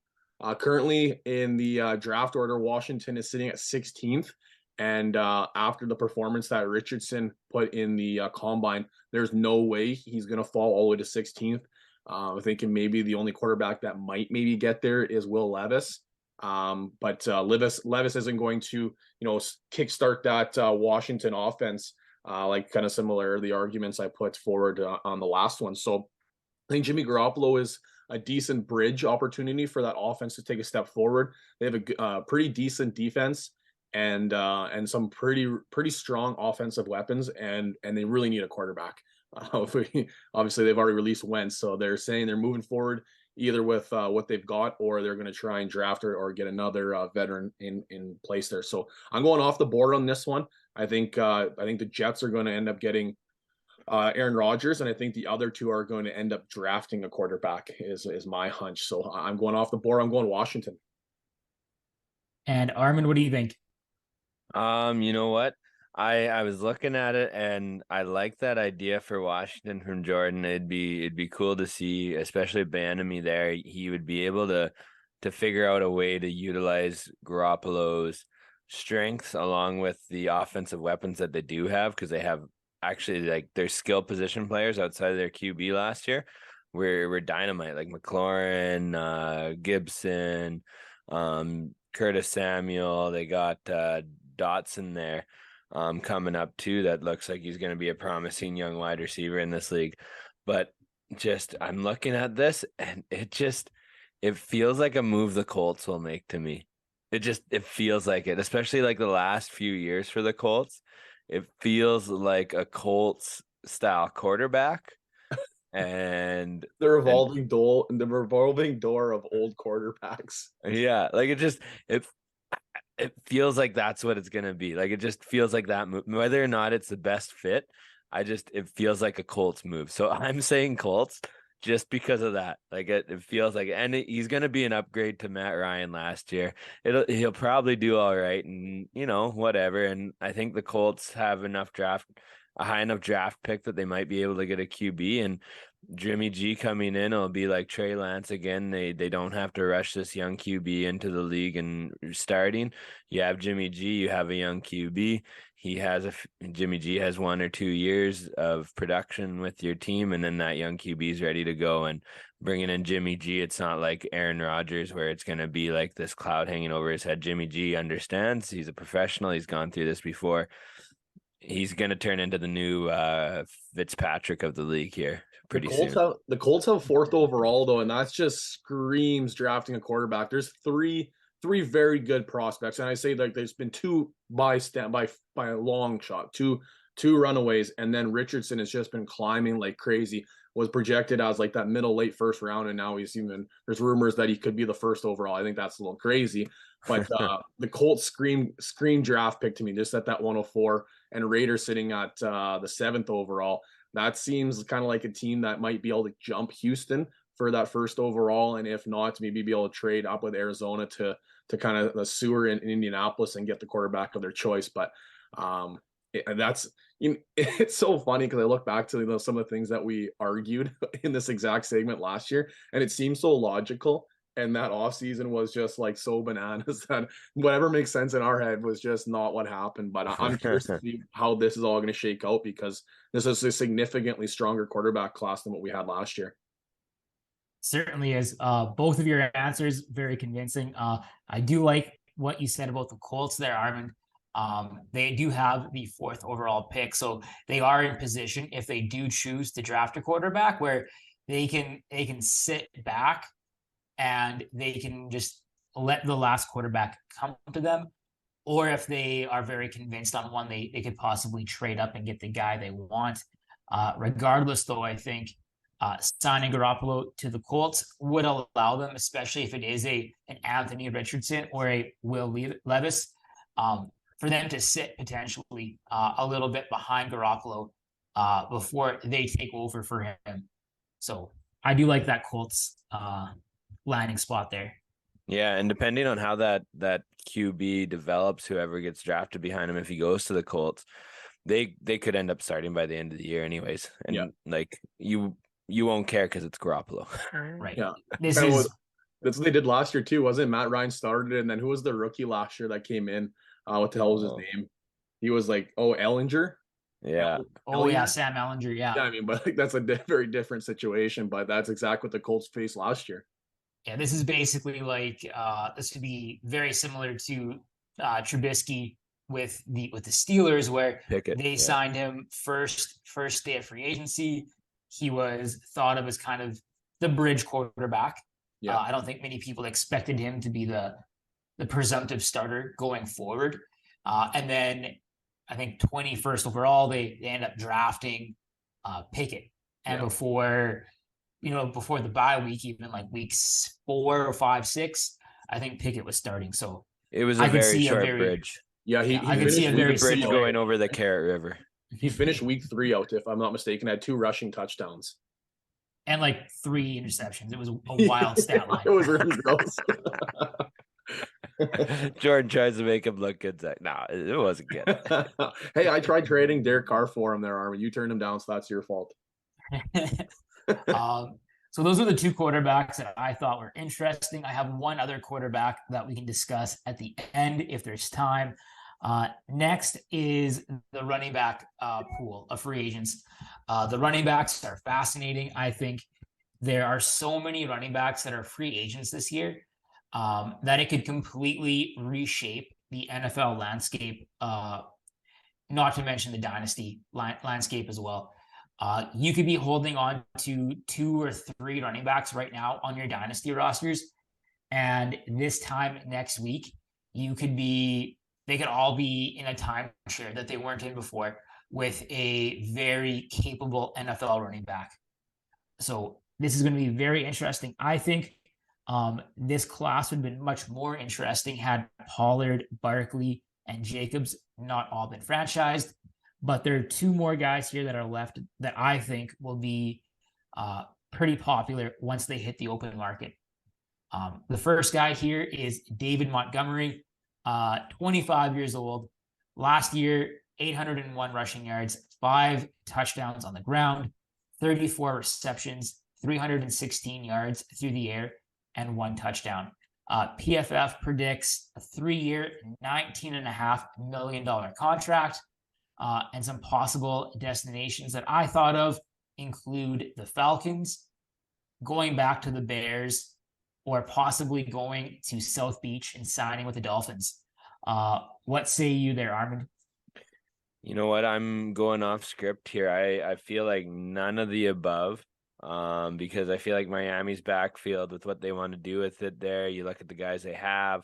Currently in the draft order, Washington is sitting at 16th. And after the performance that Richardson put in the combine, there's no way he's going to fall all the way to 16th. I'm thinking maybe the only quarterback that might maybe get there is Will Levis. But Levis isn't going to, kickstart that Washington offense, like kind of similar the arguments I put forward on the last one. So I think Jimmy Garoppolo is a decent bridge opportunity for that offense to take a step forward. They have a pretty decent defense and some pretty strong offensive weapons, and they really need a quarterback. Obviously, they've already released Wentz, so they're saying they're moving forward either with what they've got, or they're going to try and draft or get another veteran in place there. So I'm going off the board on this one. I think the Jets are going to end up getting Aaron Rodgers, and I think the other two are going to end up drafting a quarterback. Is my hunch. So I'm going off the board. I'm going Washington. And Armin, what do you think? You know what? I was looking at it and I like that idea for Washington from Jordan. It'd be cool to see, especially Bieniemy there. He would be able to figure out a way to utilize Garoppolo's strengths along with the offensive weapons that they do have, because they have actually like their skill position players outside of their QB last year were dynamite, like McLaurin, Gibson, Curtis Samuel. They got Dotson there coming up too. That looks like he's going to be a promising young wide receiver in this league. But just I'm looking at this and it feels like a move the Colts will make to me. It feels like it, especially like the last few years for the Colts. It feels like a Colts style quarterback. And the revolving door of old quarterbacks. Yeah, like it feels like that's what it's gonna be. Like it just feels like that move. Whether or not it's the best fit, it feels like a Colts move. So I'm saying Colts just because of that. Like it feels like, and he's gonna be an upgrade to Matt Ryan last year. He'll probably do all right, and whatever. And I think the Colts have a high enough draft pick that they might be able to get a QB, and Jimmy G coming in, it'll be like Trey Lance again. They don't have to rush this young QB into the league and starting. You have Jimmy G, you have a young QB. Jimmy G has 1 or 2 years of production with your team, and then that young QB is ready to go. And bringing in Jimmy G, it's not like Aaron Rodgers where it's going to be like this cloud hanging over his head. Jimmy G understands. He's a professional. He's gone through this before. He's going to turn into the new Fitzpatrick of the league here pretty soon. The Colts have 4th overall, though, and that's just screams drafting a quarterback. There's three very good prospects, and I say like there's been 2 by a long shot, 2 2 runaways, and then Richardson has just been climbing like crazy. Was projected as like that middle late first round, and now there's rumors that he could be the first overall. I think that's a little crazy, but the Colts scream draft pick to me just at that 104, and Raiders sitting at the 7th overall. That seems kind of like a team that might be able to jump Houston for that first overall, and if not, maybe be able to trade up with Arizona to kind of the sewer in Indianapolis and get the quarterback of their choice. But it's so funny because I look back to some of the things that we argued in this exact segment last year, and it seems so logical. And that offseason was just like so bananas that whatever makes sense in our head was just not what happened. But I'm curious to see how this is all going to shake out, because this is a significantly stronger quarterback class than what we had last year. Certainly is. Both of your answers very convincing. I do like what you said about the Colts there, Armin. They do have the 4th overall pick, so they are in position, if they do choose to draft a quarterback, where they can sit back and they can just let the last quarterback come to them. Or if they are very convinced on one, they could possibly trade up and get the guy they want. Regardless, though, I think signing Garoppolo to the Colts would allow them, especially if it is an Anthony Richardson or a Will Levis, for them to sit potentially a little bit behind Garoppolo before they take over for him. So I do like that Colts landing spot there. Yeah, and depending on how that QB develops, whoever gets drafted behind him, if he goes to the Colts, they could end up starting by the end of the year anyways. And like you won't care because it's Garoppolo. Right. Yeah. That's what they did last year too, wasn't it? Matt Ryan started, and then who was the rookie last year that came in? What the hell was his name? He was like, Ellinger. Yeah. Sam Ellinger. Yeah. Yeah, I mean, but like, that's a very different situation. But that's exactly what the Colts faced last year. Yeah, this is basically like this could be very similar to Trubisky with the Steelers, where they signed him first day of free agency. He was thought of as kind of the bridge quarterback. Yeah. I don't think many people expected him to be the presumptive starter going forward. And then I think 21st overall, they end up drafting Pickett. And before the bye week, even like weeks 4 or 5, 6, I think Pickett was starting. So it was a very short bridge. Yeah, I could see a very bridge going over the Carrot River. He finished week 3 out, if I'm not mistaken, had 2 rushing touchdowns. And like 3 interceptions. It was a wild stat line. It was really gross. Jordan tries to make him look good. Nah, it wasn't good. Hey, I tried trading Derek Carr for him there, Armin. You turned him down, so that's your fault. So those are the 2 quarterbacks that I thought were interesting. I have one other quarterback that we can discuss at the end if there's time. Next is the running back pool of free agents. The running backs are fascinating. I think there are so many running backs that are free agents this year that it could completely reshape the NFL landscape, not to mention the dynasty landscape as well. You could be holding on to 2 or 3 running backs right now on your dynasty rosters. And this time next week, they could all be in a timeshare that they weren't in before with a very capable NFL running back. So this is going to be very interesting. I think this class would have been much more interesting had Pollard, Barkley, and Jacobs not all been franchised. But there are 2 more guys here that are left that I think will be pretty popular once they hit the open market. The first guy here is David Montgomery, 25 years old. Last year, 801 rushing yards, 5 touchdowns on the ground, 34 receptions, 316 yards through the air, and 1 touchdown. PFF predicts a 3-year, $19.5 million contract. And some possible destinations that I thought of include the Falcons, going back to the Bears, or possibly going to South Beach and signing with the Dolphins. What say you there, Armin? You know what? I'm going off script here. I feel like none of the above, because I feel like Miami's backfield with what they want to do with it there. You look at the guys they have.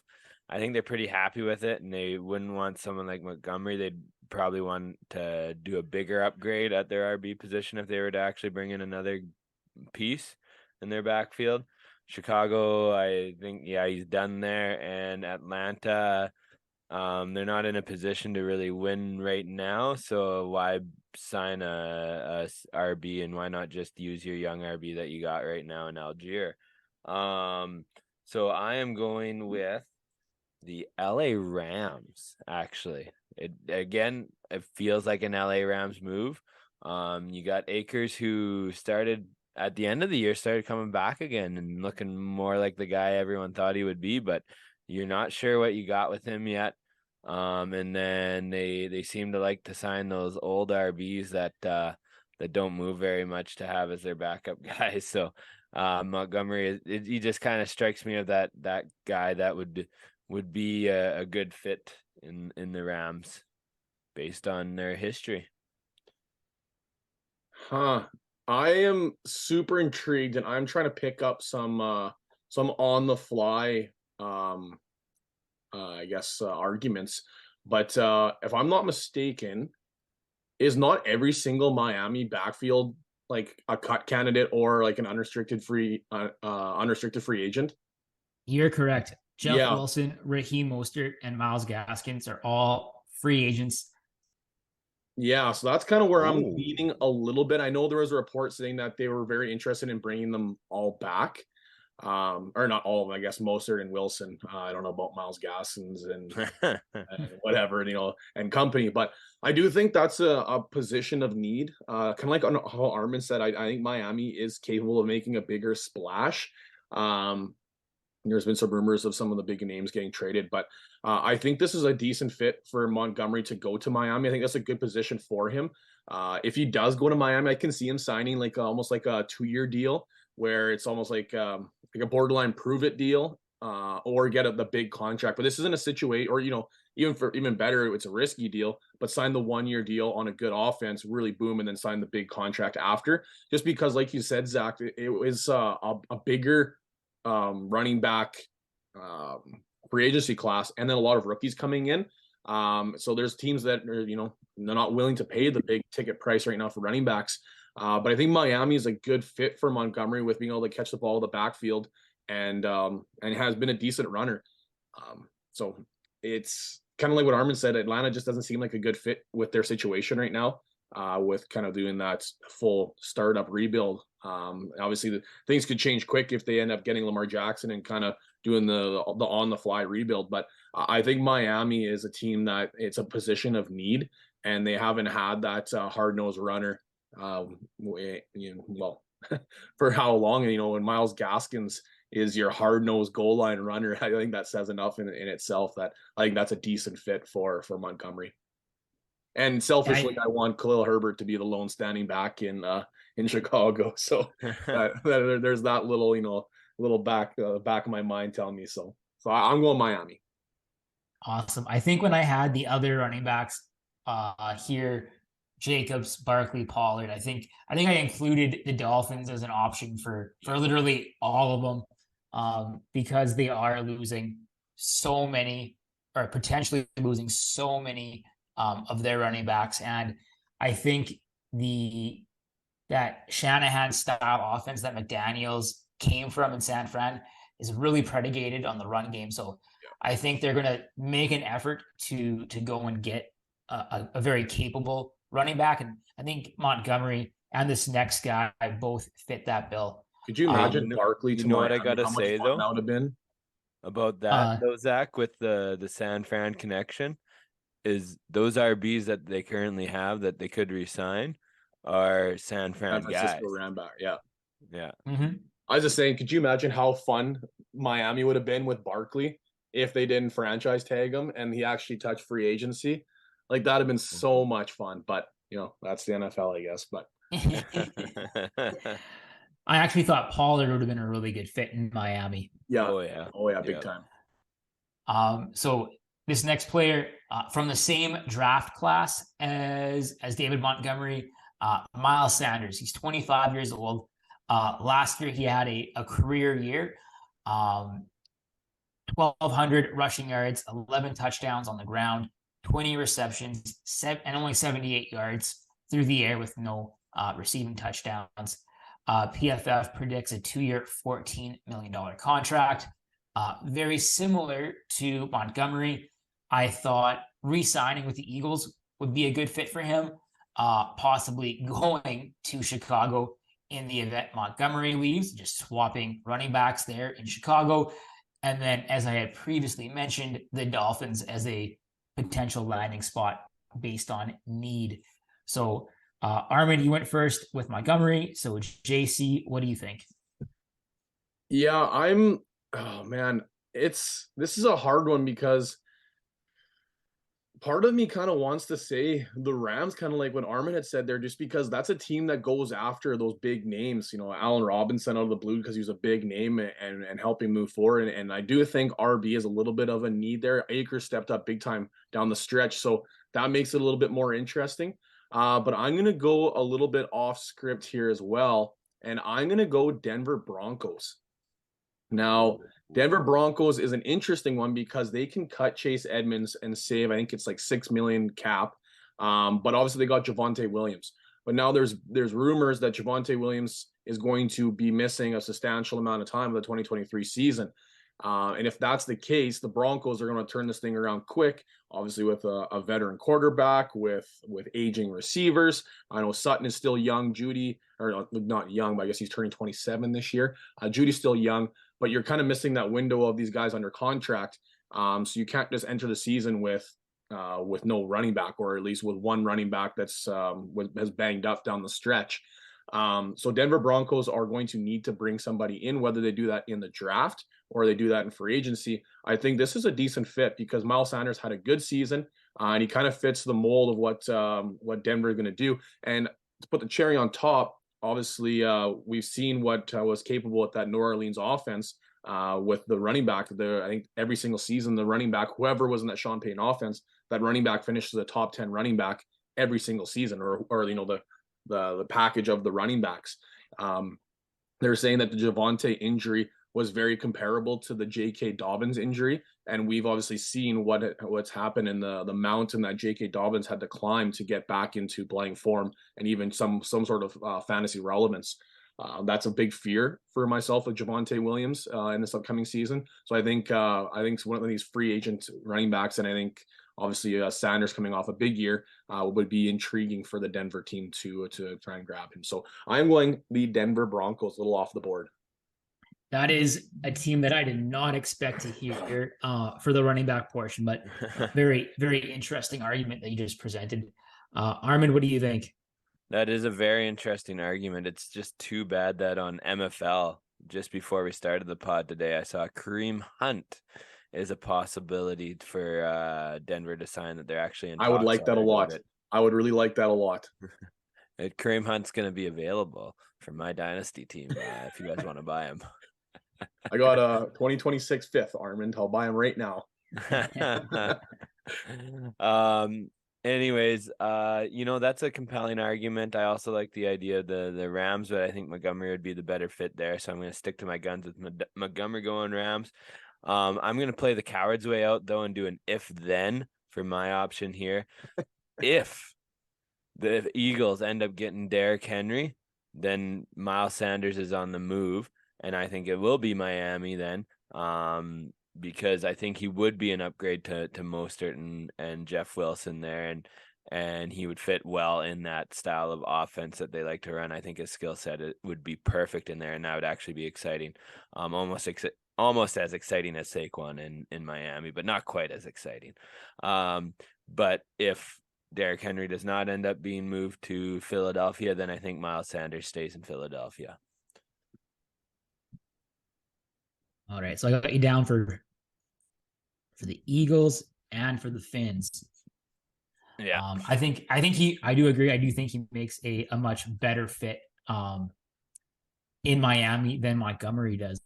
I think they're pretty happy with it, and they wouldn't want someone like Montgomery. They'd probably want to do a bigger upgrade at their RB position if they were to actually bring in another piece in their backfield. Chicago, I think, he's done there. And Atlanta, they're not in a position to really win right now. So why sign a RB, and why not just use your young RB that you got right now in Algier? So I am going with the LA Rams, actually. It feels like an LA Rams move. You got Akers, who started at the end of the year, started coming back again and looking more like the guy everyone thought he would be, but you're not sure what you got with him yet. And then they seem to like to sign those old RBs that don't move very much to have as their backup guys. So Montgomery, he just kind of strikes me of that guy that would be a good fit in the Rams based on their history. I am super intrigued, and I'm trying to pick up some on the fly arguments. But if I'm not mistaken, is not every single Miami backfield like a cut candidate or like an unrestricted free agent? You're correct. Jeff Wilson, Raheem Mostert, and Myles Gaskins are all free agents. Yeah, so that's kind of where I'm leaning a little bit. I know there was a report saying that they were very interested in bringing them all back. Or not all of them, I guess Mostert and Wilson. I don't know about Myles Gaskins and whatever, and company, but I do think that's a position of need. Kind of like how Armin said, I think Miami is capable of making a bigger splash. There's been some rumors of some of the big names getting traded, but I think this is a decent fit for Montgomery to go to Miami. I think that's a good position for him. If he does go to Miami, I can see him signing like almost like a 2-year deal, where it's almost like a borderline prove it deal, or get the big contract. But this isn't a situation, or even better, it's a risky deal, but sign the 1-year deal on a good offense, really boom, and then sign the big contract after. Just because, like you said, Zach, it was a bigger running back free agency class, and then a lot of rookies coming in. So there's teams that are, they're not willing to pay the big ticket price right now for running backs. But I think Miami is a good fit for Montgomery with being able to catch the ball in the backfield, and has been a decent runner. So it's kind of like what Armin said. Atlanta just doesn't seem like a good fit with their situation right now, with kind of doing that full startup rebuild. Obviously, things could change quick if they end up getting Lamar Jackson and kind of doing the on the fly rebuild. But I think Miami is a team that it's a position of need, and they haven't had that hard nosed runner. For how long? When Myles Gaskins is your hard nosed goal line runner, I think that says enough in itself that I think that's a decent fit for Montgomery. And selfishly, I want Khalil Herbert to be the lone standing back in Chicago. So there's that little back of my mind telling me so. So I'm going Miami. Awesome. I think when I had the other running backs here, Jacobs, Barkley, Pollard, I think I included the Dolphins as an option for literally all of them, because they are losing so many, or potentially losing so many of their running backs. And I think that Shanahan style offense that McDaniels came from in San Fran is really predicated on the run game. So I think they're going to make an effort to go and get a very capable running back. And I think Montgomery and this next guy both fit that bill. Could you imagine Barkley to what I got to say, though? That would have been about that, though, Zach, with the San Fran connection, is those RBs that they currently have that they could resign are San Fran guys. Yeah. Mm-hmm. I was just saying, could you imagine how fun Miami would have been with Barkley if they didn't franchise tag him and he actually touched free agency? Like, that'd have been so much fun. But that's the NFL, I guess. But I actually thought Pollard would have been a really good fit in Miami. Yeah. Oh yeah, big time. So this next player from the same draft class as David Montgomery, Miles Sanders. He's 25 years old. Last year he had a career year, 1,200 rushing yards, 11 touchdowns on the ground, 20 receptions, and only 78 yards through the air with no receiving touchdowns. PFF predicts a 2-year, $14 million contract. Very similar to Montgomery. I thought re-signing with the Eagles would be a good fit for him, possibly going to Chicago in the event Montgomery leaves, just swapping running backs there in Chicago. And then, as I had previously mentioned, the Dolphins as a potential landing spot based on need. So, Armin, you went first with Montgomery. So, JC, what do you think? Yeah, oh man, this is a hard one because part of me kind of wants to say the Rams, kind of like what Armin had said there, just because that's a team that goes after those big names. Allen Robinson out of the blue because he was a big name and helping move forward. And I do think RB is a little bit of a need there. Akers stepped up big time down the stretch, so that makes it a little bit more interesting. But I'm going to go a little bit off script here as well, and I'm going to go Denver Broncos. Now, Denver Broncos is an interesting one because they can cut Chase Edmonds and save, I think it's like $6 million cap. But obviously they got Javonte Williams. But now there's rumors that Javonte Williams is going to be missing a substantial amount of time of the 2023 season. And if that's the case, the Broncos are going to turn this thing around quick, obviously with a veteran quarterback, with aging receivers. I know Sutton is still young. Judy, or not young, but I guess he's turning 27 this year. Judy's still young, but you're kind of missing that window of these guys under contract. So you can't just enter the season with no running back, or at least with one running back that's has banged up down the stretch. So Denver Broncos are going to need to bring somebody in, whether they do that in the draft or they do that in free agency. I think this is a decent fit because Miles Sanders had a good season, and he kind of fits the mold of what Denver is going to do. And to put the cherry on top, obviously, we've seen what was capable with that New Orleans offense with the running back. I think every single season, the running back, whoever was in that Sean Payton offense, that running back finishes a top 10 running back every single season, or the package of the running backs. They're saying that the Javonte injury was very comparable to the J.K. Dobbins injury, and we've obviously seen what's happened in the mountain that J.K. Dobbins had to climb to get back into playing form and even some sort of fantasy relevance. That's a big fear for myself with Javonte Williams in this upcoming season. So I think it's one of these free agent running backs, and I think obviously Sanders coming off a big year would be intriguing for the Denver team to try and grab him. So I'm going the Denver Broncos, a little off the board. That is a team that I did not expect to hear for the running back portion, but very, very interesting argument that you just presented. Armin, what do you think? That is a very interesting argument. It's just too bad that on MFL, just before we started the pod today, I saw Kareem Hunt is a possibility for Denver to sign, that they're actually in. I would like that a lot. I would really like that a lot. Kareem Hunt's going to be available for my dynasty team if you guys want to buy him. I got a 2026 fifth, Armand. I'll buy him right now. Anyways, that's a compelling argument. I also like the idea of the Rams, but I think Montgomery would be the better fit there. So I'm going to stick to my guns with Montgomery going Rams. I'm going to play the coward's way out, though, and do an if-then for my option here. If the Eagles end up getting Derrick Henry, then Miles Sanders is on the move, and I think it will be Miami then, because I think he would be an upgrade to Mostert and Jeff Wilson there, and he would fit well in that style of offense that they like to run. I think his skill set would be perfect in there, and that would actually be exciting, almost as exciting as Saquon in Miami, but not quite as exciting. But if Derrick Henry does not end up being moved to Philadelphia, then I think Miles Sanders stays in Philadelphia. All right, so I got you down for the Eagles and for the Fins. Yeah, I do agree. I do think he makes a much better fit in Miami than Montgomery does.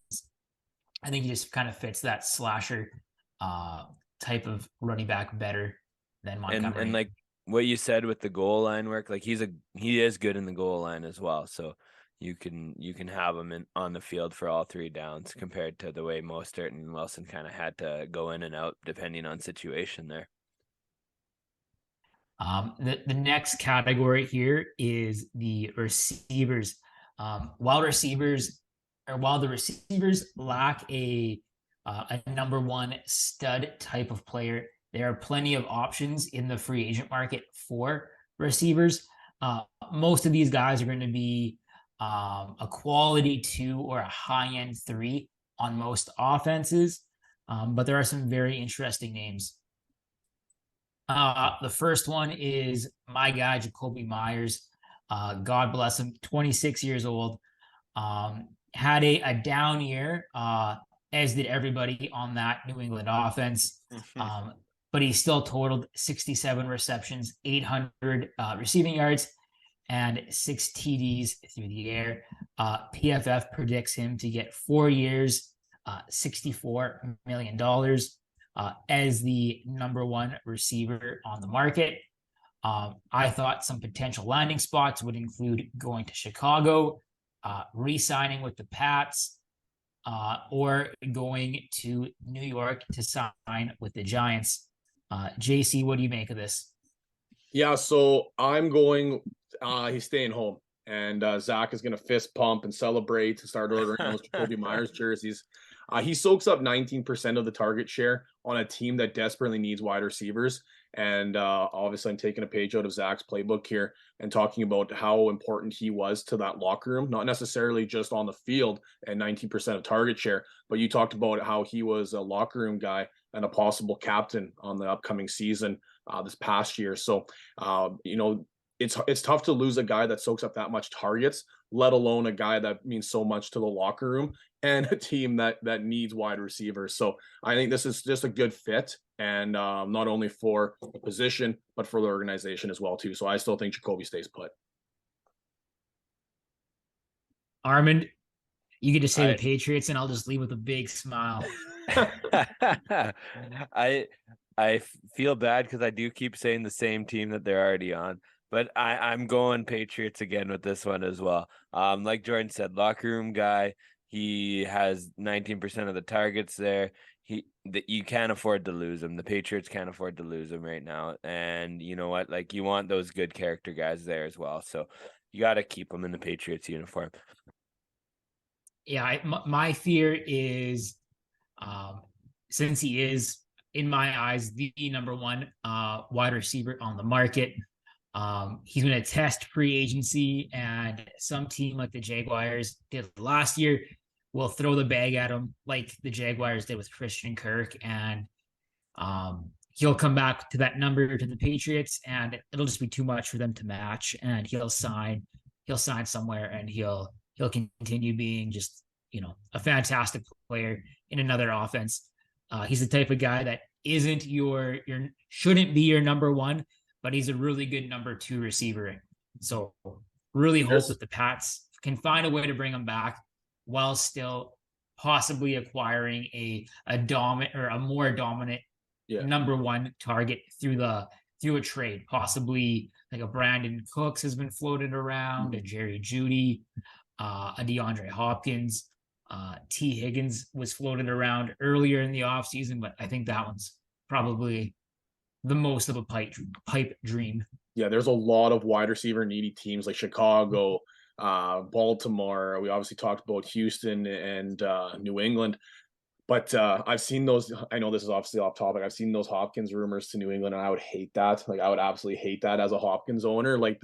I think he just kind of fits that slasher type of running back better than Montgomery. And like what you said with the goal line work, like he is good in the goal line as well. So you can have him on the field for all three downs, compared to the way Mostert and Wilson kind of had to go in and out depending on situation there. The next category here is the receivers. While the receivers lack a number one stud type of player, there are plenty of options in the free agent market for receivers. Most of these guys are going to be a quality 2 or a high end 3 on most offenses, but there are some very interesting names. The first one is my guy, Jakobi Meyers. God bless him, 26 years old. Had a down year, as did everybody on that New England offense. But he still totaled 67 receptions, 800 receiving yards, and 6 TDs through the air. PFF predicts him to get 4 years, $64 million. As the number one receiver on the market. I thought some potential landing spots would include going to Chicago, re-signing with the Pats, or going to New York to sign with the Giants. JC, what do you make of this? Yeah, so I'm going, he's staying home. And Zach is going to fist pump and celebrate to start ordering those Jakobi Meyers jerseys. He soaks up 19% of the target share on a team that desperately needs wide receivers. And obviously, I'm taking a page out of Zach's playbook here and talking about how important he was to that locker room, not necessarily just on the field and 19% of target share, but you talked about how he was a locker room guy and a possible captain on the upcoming season this past year. So, it's tough to lose a guy that soaks up that much targets, let alone a guy that means so much to the locker room and a team that needs wide receivers. So I think this is just a good fit, and not only for the position, but for the organization as well too. So I still think Jakobi stays put. Armand, you get to say the Patriots, and I'll just leave with a big smile. I feel bad because I do keep saying the same team that they're already on. But I'm going Patriots again with this one as well. Like Jordan said, locker room guy. He has 19% of the targets there. You can't afford to lose him. The Patriots can't afford to lose him right now. And you know what? Like, you want those good character guys there as well. So you got to keep them in the Patriots uniform. Yeah, my fear is, since he is, in my eyes, the number one wide receiver on the market, he's going to test free agency, and some team like the Jaguars did last year will throw the bag at him like the Jaguars did with Christian Kirk, and he'll come back to that number to the Patriots, and it'll just be too much for them to match, and he'll sign somewhere, and he'll continue being just, a fantastic player in another offense. He's the type of guy that isn't shouldn't be your number one, but he's a really good number 2 receiver. So really hope that the Pats can find a way to bring him back while still possibly acquiring a dominant or a more dominant number one target through a trade. Possibly like a Brandon Cooks has been floated around, a Jerry Jeudy, a DeAndre Hopkins, T. Higgins was floated around earlier in the offseason, but I think that one's probably the most of a pipe dream. Yeah, there's a lot of wide receiver needy teams like Chicago, Baltimore. We obviously talked about Houston and New England, but I've seen those. I know this is obviously off topic. I've seen those Hopkins rumors to New England, and I would hate that. Like, I would absolutely hate that as a Hopkins owner. Like,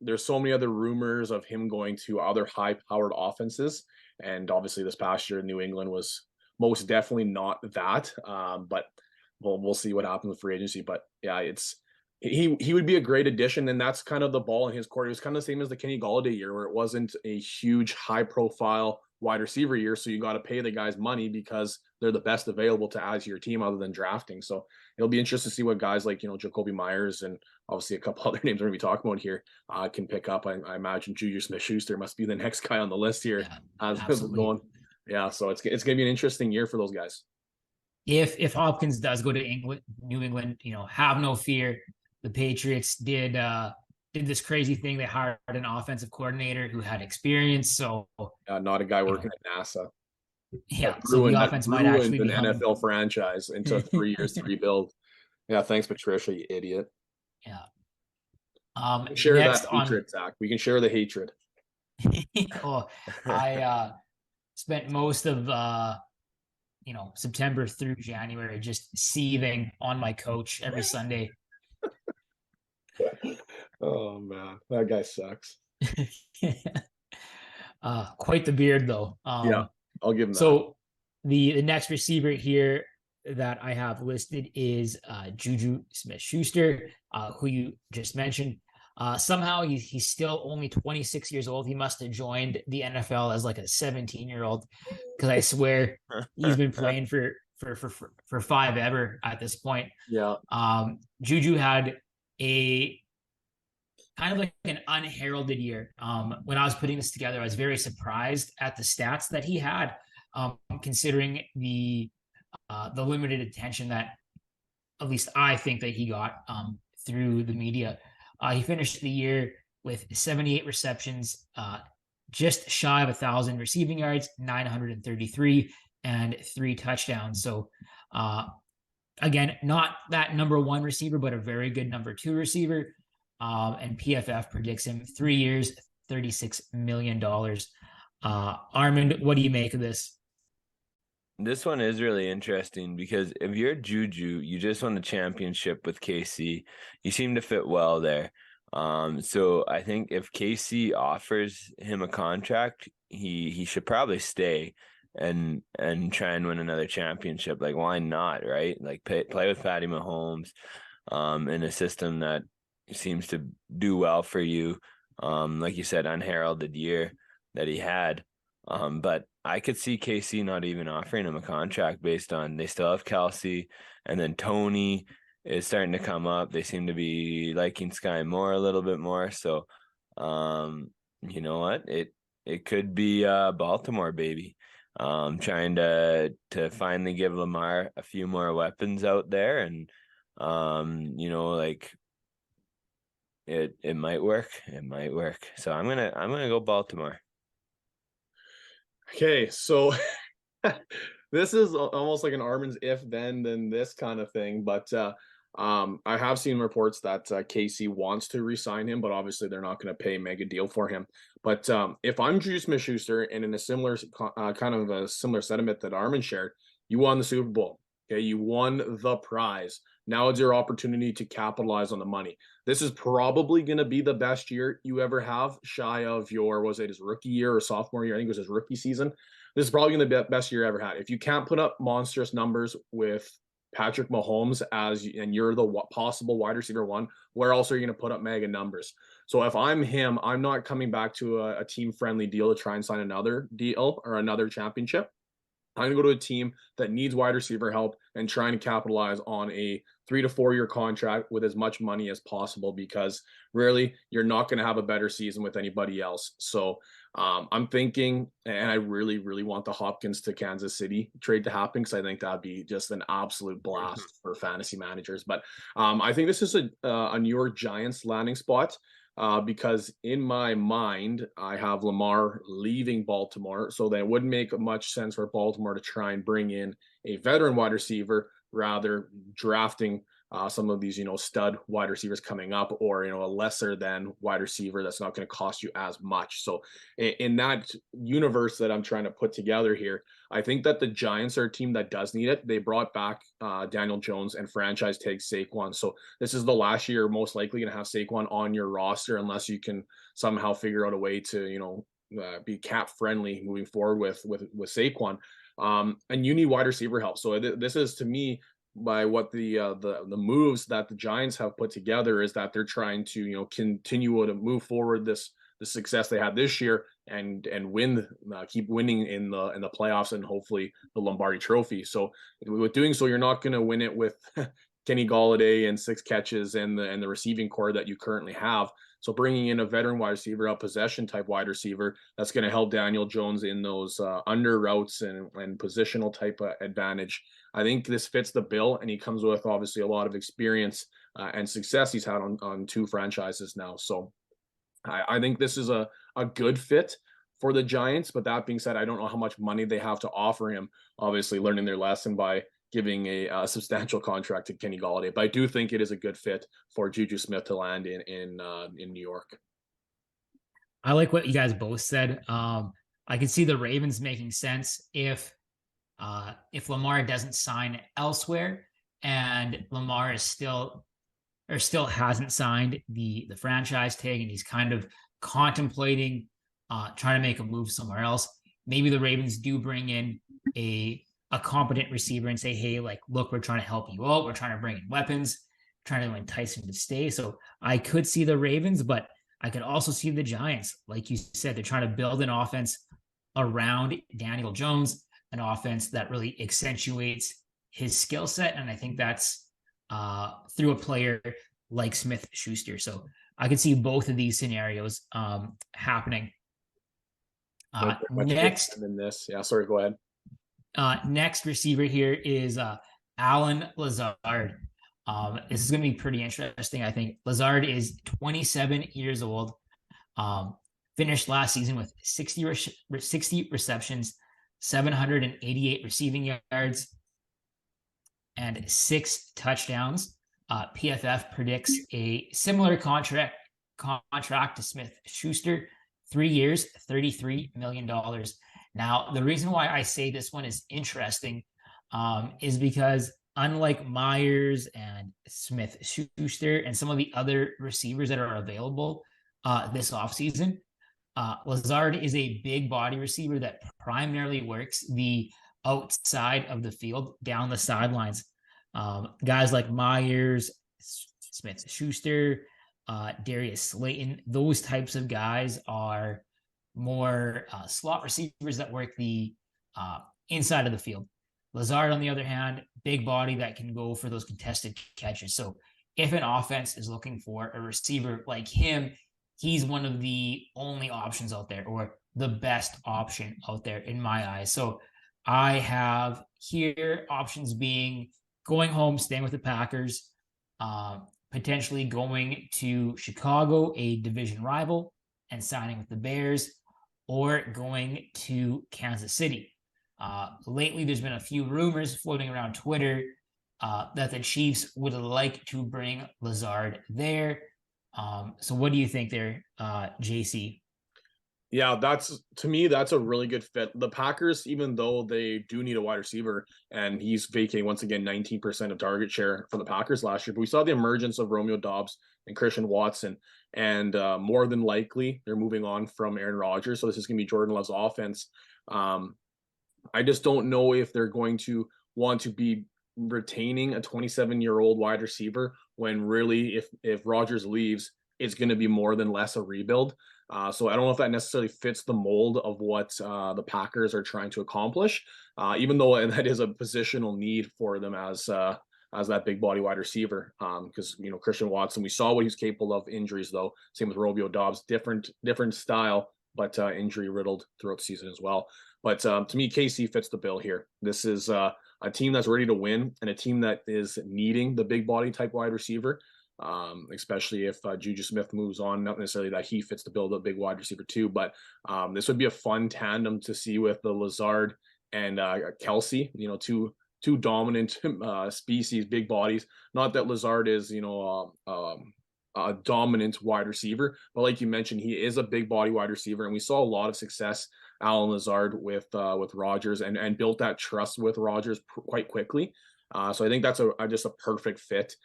there's so many other rumors of him going to other high-powered offenses, and obviously this past year New England was most definitely not that. But we'll see what happens with free agency. But yeah, he would be a great addition, and that's kind of the ball in his court. It was kind of the same as the Kenny Golladay year, where it wasn't a huge high profile wide receiver year, so you got to pay the guys money because they're the best available to add to your team other than drafting. So it'll be interesting to see what guys like Jakobi Meyers and obviously a couple other names we're going to be talking about here can pick up. I imagine Juju Smith-Schuster must be the next guy on the list here as we're going. Yeah, so it's going to be an interesting year for those guys. If Hopkins does go to New England, have no fear. The Patriots did this crazy thing. They hired an offensive coordinator who had experience. So not a guy working at NASA. Yeah, so the offense might actually be an NFL franchise into 3 years to rebuild. Yeah, thanks, Patricia, you idiot. Yeah, Share Next that on, hatred, Zach. We can share the hatred. oh, I spent most of September through January just seething on my couch every Sunday. Oh man, that guy sucks. Quite the beard though. Yeah, I'll give him that. So the next receiver here that I have listed is Juju Smith-Schuster, who you just mentioned. Somehow he's still only 26 years old. He must have joined the NFL as like a 17-year-old, because I swear he's been playing for five ever at this point. Yeah. Juju had a kind of like an unheralded year. When I was putting this together, I was very surprised at the stats that he had, considering the limited attention that at least I think that he got through the media. He finished the year with 78 receptions, just shy of 1,000 receiving yards, 933, and 3 touchdowns. So, again, not that number 1 receiver, but a very good number 2 receiver. And PFF predicts him 3 years, $36 million. Armand, what do you make of this? This one is really interesting because if you're Juju, you just won the championship with KC. You seem to fit well there. So I think if KC offers him a contract, he should probably stay and try and win another championship. Like, why not, right? Like play with Patty Mahomes in a system that seems to do well for you. Like you said, unheralded year that he had. But I could see KC not even offering him a contract based on they still have Kelsey, and then Tony is starting to come up. They seem to be liking Sky Moore a little bit more. So, you know what? It could be Baltimore, baby. Trying to finally give Lamar a few more weapons out there, and like it might work. It might work. So I'm gonna go Baltimore. Okay, so this is almost like an Armin's if then this kind of thing, but I have seen reports that KC wants to re-sign him, but obviously they're not going to pay a mega deal for him. But if I'm Juju Smith-Schuster and in a similar kind of a similar sentiment that Armin shared, you won the Super Bowl. Okay, you won the prize. Now it's your opportunity to capitalize on the money. This is probably going to be the best year you ever have, shy of your, was it his rookie year or sophomore year? I think it was his rookie season. This is probably going to be the best year you ever had. If you can't put up monstrous numbers with Patrick Mahomes and you're the possible wide receiver 1, where else are you going to put up mega numbers? So if I'm him, I'm not coming back to a team-friendly deal to try and sign another deal or another championship. I'm going to go to a team that needs wide receiver help and trying to capitalize on a 3 to 4 year contract with as much money as possible, because really you're not going to have a better season with anybody else. So I'm thinking, and I really, really want the Hopkins to Kansas City trade to happen, because I think that'd be just an absolute blast for fantasy managers. But I think this is a New York Giants landing spot. Because in my mind, I have Lamar leaving Baltimore, so that it wouldn't make much sense for Baltimore to try and bring in a veteran wide receiver, rather drafting some of these, stud wide receivers coming up, or, a lesser than wide receiver that's not going to cost you as much. So in that universe that I'm trying to put together here, I think that the Giants are a team that does need it. They brought back Daniel Jones and franchise tag Saquon. So this is the last year you're most likely going to have Saquon on your roster, unless you can somehow figure out a way to, be cap friendly moving forward with Saquon. And you need wide receiver help. So this is, to me, by what the moves that the Giants have put together, is that they're trying to continue to move forward the success they had this year and win, keep winning in the playoffs and hopefully the Lombardi Trophy. So with doing so, you're not going to win it with Kenny Golladay and 6 catches and the receiving core that you currently have. So bringing in a veteran wide receiver, a possession type wide receiver, that's going to help Daniel Jones in those under routes and positional type advantage. I think this fits the bill, and he comes with obviously a lot of experience and success he's had on 2 franchises now. So I think this is a good fit for the Giants. But that being said, I don't know how much money they have to offer him. Obviously, learning their lesson by giving a substantial contract to Kenny Golladay. But I do think it is a good fit for Juju Smith to land in New York. I like what you guys both said. I can see the Ravens making sense if Lamar doesn't sign elsewhere and Lamar is still hasn't signed the franchise tag and he's kind of contemplating trying to make a move somewhere else. Maybe the Ravens do bring in a competent receiver and say, hey, like, look, we're trying to help you out. We're trying to bring in weapons, trying to entice him to stay. So I could see the Ravens, but I could also see the Giants. Like you said, they're trying to build an offense around Daniel Jones, an offense that really accentuates his skill set. And I think that's through a player like Smith-Schuster. So I could see both of these scenarios happening. Next in this. Yeah, sorry, go ahead. Next receiver here is Allen Lazard. This is going to be pretty interesting. I think Lazard is 27 years old. Finished last season with 60 receptions, 788 receiving yards, and 6 touchdowns. PFF predicts a similar contract to Smith-Schuster, 3 years, $33 million. Now, the reason why I say this one is interesting is because unlike Myers and Smith-Schuster and some of the other receivers that are available this offseason, Lazard is a big body receiver that primarily works the outside of the field, down the sidelines. Guys like Myers, Smith-Schuster, Darius Slayton, those types of guys are more slot receivers that work the inside of the field. Lazard, on the other hand, big body that can go for those contested catches. So if an offense is looking for a receiver like him, he's one of the only options out there, or the best option out there in my eyes. So I have here options being going home, staying with the Packers, potentially going to Chicago, a division rival, and signing with the Bears, or going to Kansas City. Lately, there's been a few rumors floating around Twitter that the Chiefs would like to bring Lazard there. So what do you think there, JC? Yeah, to me, that's a really good fit. The Packers, even though they do need a wide receiver, and he's vacating once again 19% of target share for the Packers last year, but we saw the emergence of Romeo Doubs and Christian Watson, and more than likely they're moving on from Aaron Rodgers. So this is going to be Jordan Love's offense. I just don't know if they're going to want to be retaining a 27-year-old wide receiver when really, if Rodgers leaves, it's going to be more than less a rebuild. So I don't know if that necessarily fits the mold of what the Packers are trying to accomplish, even though that is a positional need for them as that big body wide receiver. Because Christian Watson, we saw what he's capable of injuries, though. Same with Romeo Doubs, different style, but injury riddled throughout the season as well. But to me, KC fits the bill here. This is a team that's ready to win and a team that is needing the big body type wide receiver. Especially if Juju Smith moves on, not necessarily that he fits the bill, the big wide receiver too, but this would be a fun tandem to see with the Lazard and Kelsey, two dominant species, big bodies. Not that Lazard is, a dominant wide receiver, but like you mentioned, he is a big body wide receiver, and we saw a lot of success, Allen Lazard, with Rodgers and built that trust with Rodgers quite quickly. So I think that's just a perfect fit.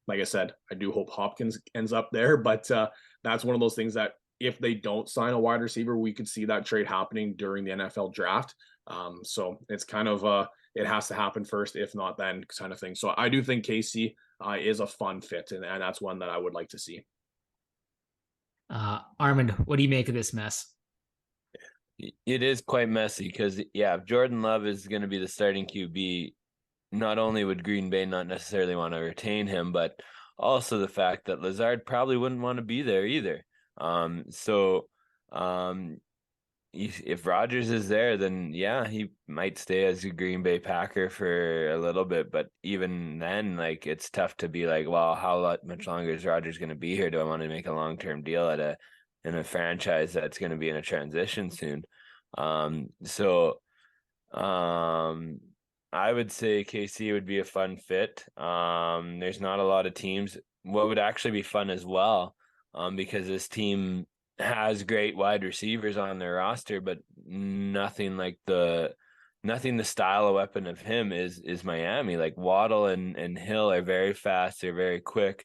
Like I said, I do hope Hopkins ends up there, but that's one of those things that if they don't sign a wide receiver, we could see that trade happening during the NFL draft. So it's kind of it has to happen first, if not then, kind of thing. So I do think KC is a fun fit, and that's one that I would like to see. Armand, what do you make of this mess? It is quite messy because, if Jordan Love is going to be the starting QB, not only would Green Bay not necessarily want to retain him, but also the fact that Lazard probably wouldn't want to be there either. If Rodgers is there, then he might stay as a Green Bay Packer for a little bit. But even then, it's tough to be like, well, how much longer is Rodgers going to be here? Do I want to make a long-term deal in a franchise that's going to be in a transition soon? I would say KC would be a fun fit. There's not a lot of teams. What would actually be fun as well, because this team has great wide receivers on their roster, but nothing the style of weapon of him is Miami. Like Waddle and Hill are very fast, they're very quick.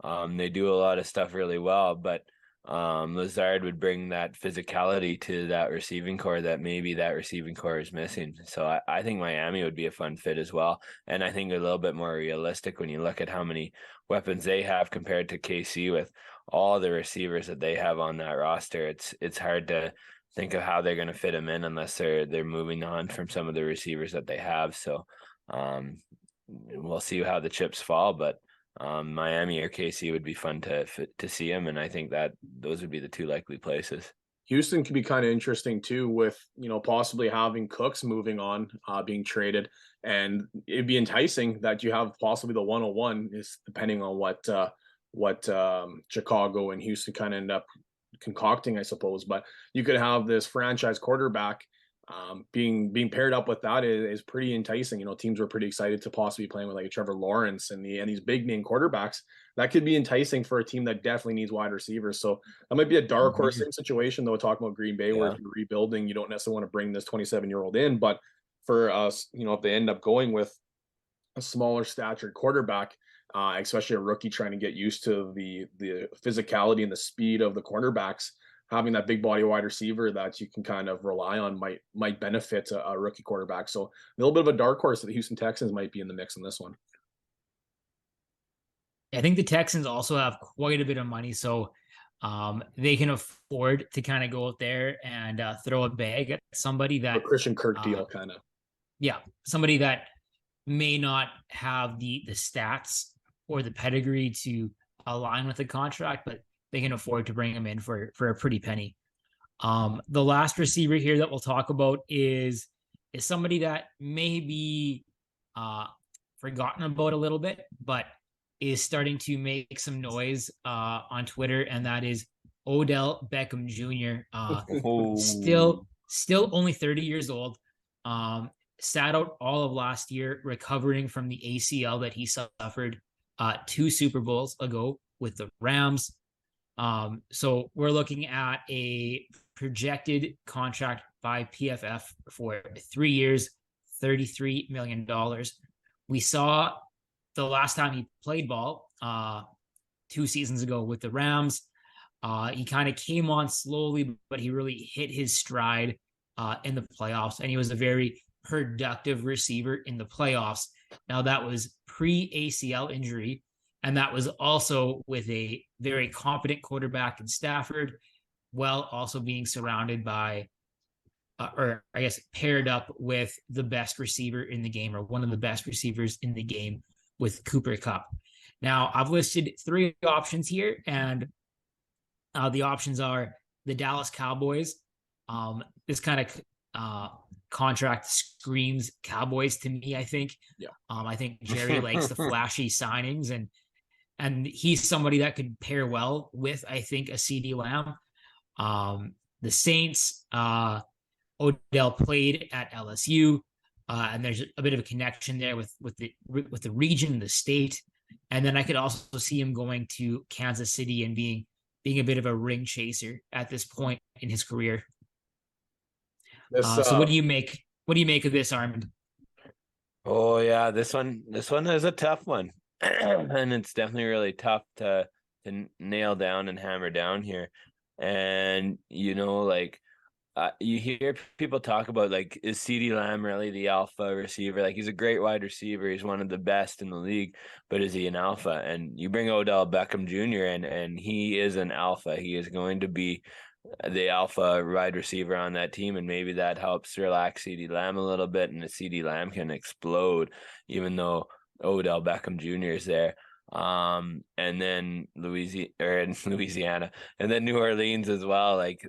They do a lot of stuff really well, but Lazard would bring that physicality to that receiving core that maybe that receiving core is missing. So I think Miami would be a fun fit as well. And I think a little bit more realistic when you look at how many weapons they have compared to KC with all the receivers that they have on that roster. It's hard to think of how they're going to fit them in unless they're moving on from some of the receivers that they have. So we'll see how the chips fall, but Miami or KC would be fun to see him, and I think that those would be the two likely places. Houston could be kind of interesting too, with possibly having Cooks moving on, being traded, and it'd be enticing that you have possibly the 101, is depending on what Chicago and Houston kind of end up concocting, I suppose. But you could have this franchise quarterback being paired up with that is pretty enticing. Teams were pretty excited to possibly playing with like a Trevor Lawrence and these big name quarterbacks. That could be enticing for a team that definitely needs wide receivers. So that might be a dark horse situation, though. Talking about Green Bay, where if you're rebuilding, you don't necessarily want to bring this 27-year-old in. But for us, if they end up going with a smaller statured quarterback, especially a rookie trying to get used to the physicality and the speed of the cornerbacks, having that big body wide receiver that you can kind of rely on might benefit a rookie quarterback. So a little bit of a dark horse that the Houston Texans might be in the mix in this one. I think the Texans also have quite a bit of money, so they can afford to kind of go out there and throw a bag at somebody that Christian Kirk deal kind of. Yeah, somebody that may not have the stats or the pedigree to align with the contract, but they can afford to bring him in for a pretty penny. The last receiver here that we'll talk about is somebody that may be forgotten about a little bit, but is starting to make some noise on Twitter, and that is Odell Beckham Jr. Still only 30 years old. Sat out all of last year recovering from the ACL that he suffered 2 Super Bowls ago with the Rams. So we're looking at a projected contract by PFF for 3 years, $33 million. We saw the last time he played ball 2 seasons ago with the Rams. He kind of came on slowly, but he really hit his stride in the playoffs, and he was a very productive receiver in the playoffs. Now, that was pre-ACL injury, and that was also with a very competent quarterback in Stafford, while also being surrounded by, or I guess paired up with the best receiver in the game, or one of the best receivers in the game, with Cooper Kupp. Now, I've listed 3 options here, and the options are the Dallas Cowboys. This kind of contract screams Cowboys to me, I think. Yeah. I think Jerry likes the flashy signings, and he's somebody that could pair well with, I think, a CeeDee Lamb. The Saints, Odell played at LSU, and there's a bit of a connection there with the region, the state. And then I could also see him going to Kansas City and being a bit of a ring chaser at this point in his career. So what do you make of this, Armand? Oh yeah, this one is a tough one. And it's definitely really tough to nail down and hammer down here. And you hear people talk about, like, is CeeDee Lamb really the alpha receiver? Like, he's a great wide receiver, he's one of the best in the league, but is he an alpha? And you bring Odell Beckham Jr. in, and he is an alpha. He is going to be the alpha wide receiver on that team, and maybe that helps relax CeeDee Lamb a little bit, and the CeeDee Lamb can explode even though Odell Beckham Jr. is there. And then Louisiana, and then New Orleans as well. Like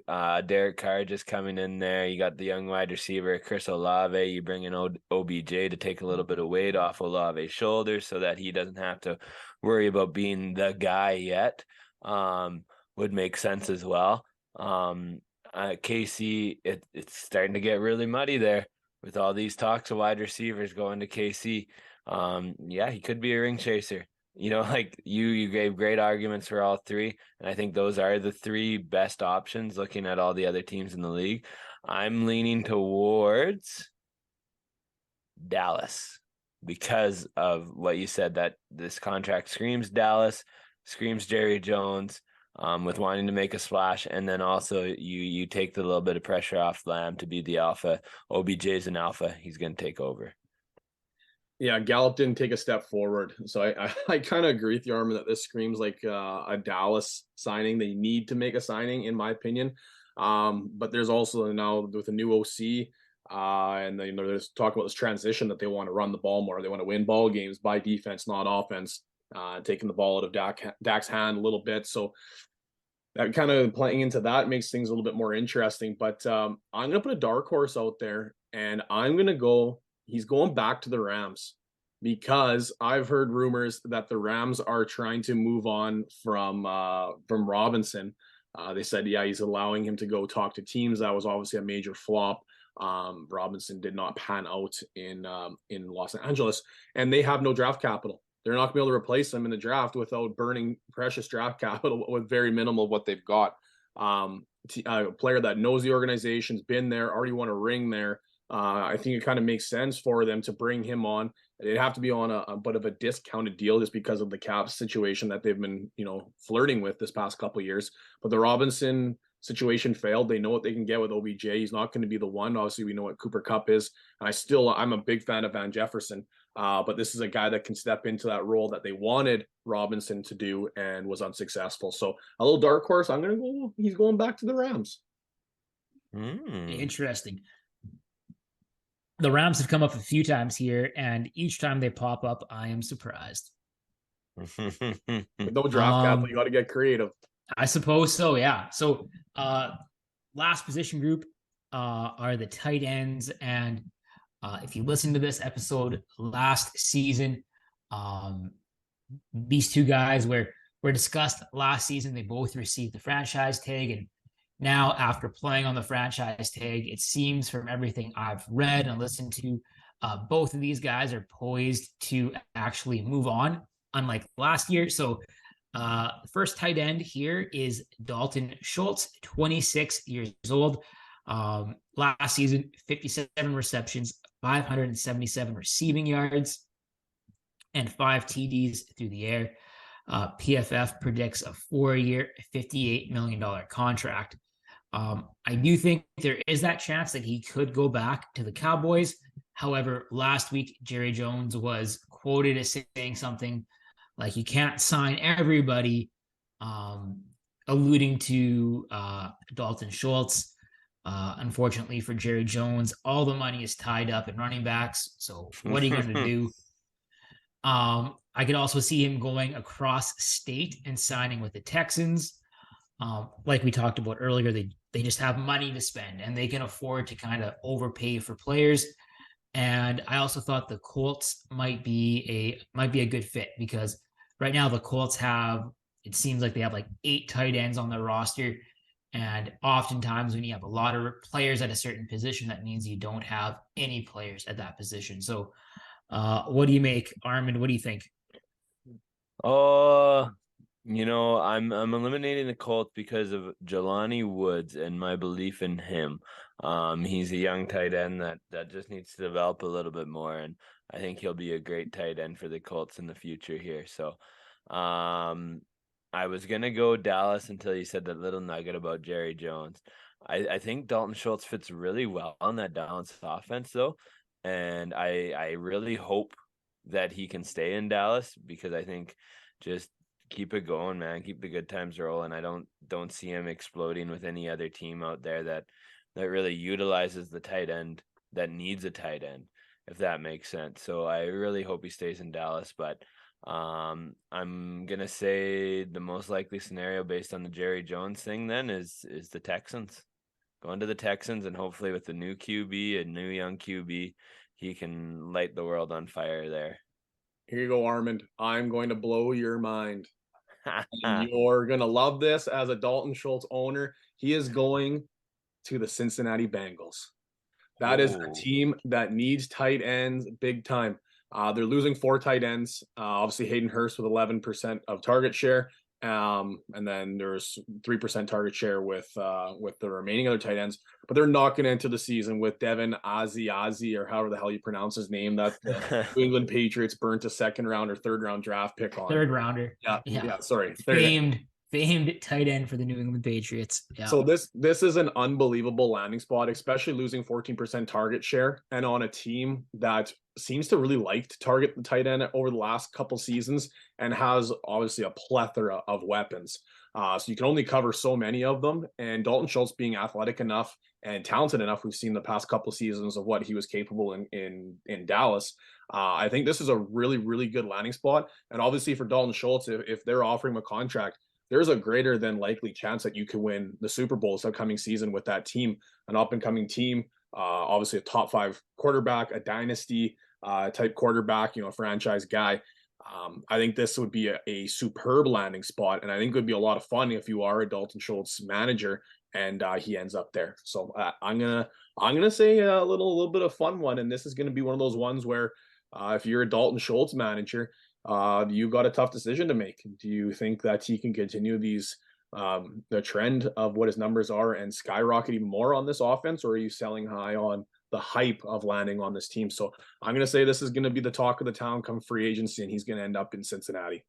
Derek Carr just coming in there. You got the young wide receiver Chris Olave. You bring in OBJ to take a little bit of weight off Olave's shoulders so that he doesn't have to worry about being the guy yet. Would make sense as well. KC, it's starting to get really muddy there. with all these talks of wide receivers going to KC, yeah, he could be a ring chaser. Like you gave great arguments for all three, and I think those are the three best options looking at all the other teams in the league. I'm leaning towards Dallas because of what you said, that this contract screams Dallas, screams Jerry Jones, with wanting to make a splash, and then also you take the little bit of pressure off Lamb to be the alpha. OBJ's an alpha. He's going to take over. Yeah, Gallup didn't take a step forward. So I kind of agree with you, Armin, that this screams like a Dallas signing. They need to make a signing, in my opinion. But there's also now with a new OC, and there's talk about this transition that they want to run the ball more. They want to win ball games by defense, not offense. Taking the ball out of Dak's hand a little bit. So that kind of playing into that makes things a little bit more interesting. But I'm going to put a dark horse out there, and I'm going to go. He's going back to the Rams because I've heard rumors that the Rams are trying to move on from Robinson. They said, yeah, he's allowing him to go talk to teams. That was obviously a major flop. Robinson did not pan out in Los Angeles, and they have no draft capital. They're not going to be able to replace him in the draft without burning precious draft capital with very minimal of what they've got. A player that knows the organization's been there, already won a ring there. I think it kind of makes sense for them to bring him on. It'd have to be on a bit of a discounted deal just because of the cap situation that they've been, flirting with this past couple of years. But the Robinson situation failed. They know what they can get with OBJ. He's not going to be the one. Obviously, we know what Cooper Kupp is. I'm a big fan of Van Jefferson. But this is a guy that can step into that role that they wanted Robinson to do and was unsuccessful. So a little dark horse. I'm going to go. He's going back to the Rams. Interesting. The Rams have come up a few times here, and each time they pop up, I am surprised. With no draft capital, you got to get creative. I suppose so, yeah. So last position group are the tight ends, and if you listen to this episode last season, these two guys were discussed last season. They both received the franchise tag, and now after playing on the franchise tag, it seems from everything I've read and listened to, both of these guys are poised to actually move on, unlike last year. So first tight end here is Dalton Schultz, 26 years old. Last season, 57 receptions, 577 receiving yards, and 5 TDs through the air. PFF predicts a 4-year, $58 million contract. I do think there is that chance that he could go back to the Cowboys. However, last week, Jerry Jones was quoted as saying something like, you can't sign everybody, alluding to Dalton Schultz. Unfortunately for Jerry Jones, all the money is tied up in running backs. So what are you going to do? I could also see him going across state and signing with the Texans. Like we talked about earlier, they just have money to spend and they can afford to kind of overpay for players. And I also thought the Colts might be a good fit because right now the Colts it seems like they have like 8 tight ends on their roster. And oftentimes when you have a lot of players at a certain position, that means you don't have any players at that position. So what do you make, Armin? What do you think? I'm eliminating the Colts because of Jelani Woods and my belief in him. He's a young tight end that just needs to develop a little bit more, and I think he'll be a great tight end for the Colts in the future here. So, I was gonna go Dallas until you said that little nugget about Jerry Jones. I think Dalton Schultz fits really well on that Dallas offense, though, and I really hope that he can stay in Dallas because I think just keep it going, man. Keep the good times rolling. I don't see him exploding with any other team out there that really utilizes the tight end that needs a tight end, if that makes sense. So I really hope he stays in Dallas, but I'm gonna say the most likely scenario based on the Jerry Jones thing then is the Texans. Going to the Texans, and hopefully with the new QB, a new young QB, he can light the world on fire there. Here you go, Armand. I'm going to blow your mind. You're going to love this as a Dalton Schultz owner. He is going to the Cincinnati Bengals. That is a Whoa. team that needs tight ends big time. They're losing 4 tight ends. Obviously, Hayden Hurst with 11% of target share. And then there's 3% target share with the remaining other tight ends. But they're not going to enter the season with Devin Ozzie, or however the hell you pronounce his name, that the New England Patriots burnt a 2nd round or 3rd round draft pick on. 3rd rounder. Yeah. Sorry. Famed tight end for the New England Patriots. Yeah. So this is an unbelievable landing spot, especially losing 14% target share, and on a team that seems to really like to target the tight end over the last couple seasons and has obviously a plethora of weapons. So you can only cover so many of them. And Dalton Schultz being athletic enough and talented enough, we've seen the past couple seasons of what he was capable in Dallas. I think this is a really, really good landing spot. And obviously for Dalton Schultz, if they're offering him a contract, there's a greater than likely chance that you can win the Super Bowl this upcoming season with that team, an up and coming team, obviously a top 5 quarterback, a dynasty type quarterback, a franchise guy. I think this would be a superb landing spot, and I think it would be a lot of fun if you are a Dalton Schultz manager and he ends up there. So I'm gonna say a little bit of fun one, and this is gonna be one of those ones where if you're a Dalton Schultz manager, you got a tough decision to make. Do you think that he can continue the trend of what his numbers are and skyrocket even more on this offense, or are you selling high on the hype of landing on this team? So I'm going to say this is going to be the talk of the town come free agency, and he's going to end up in Cincinnati.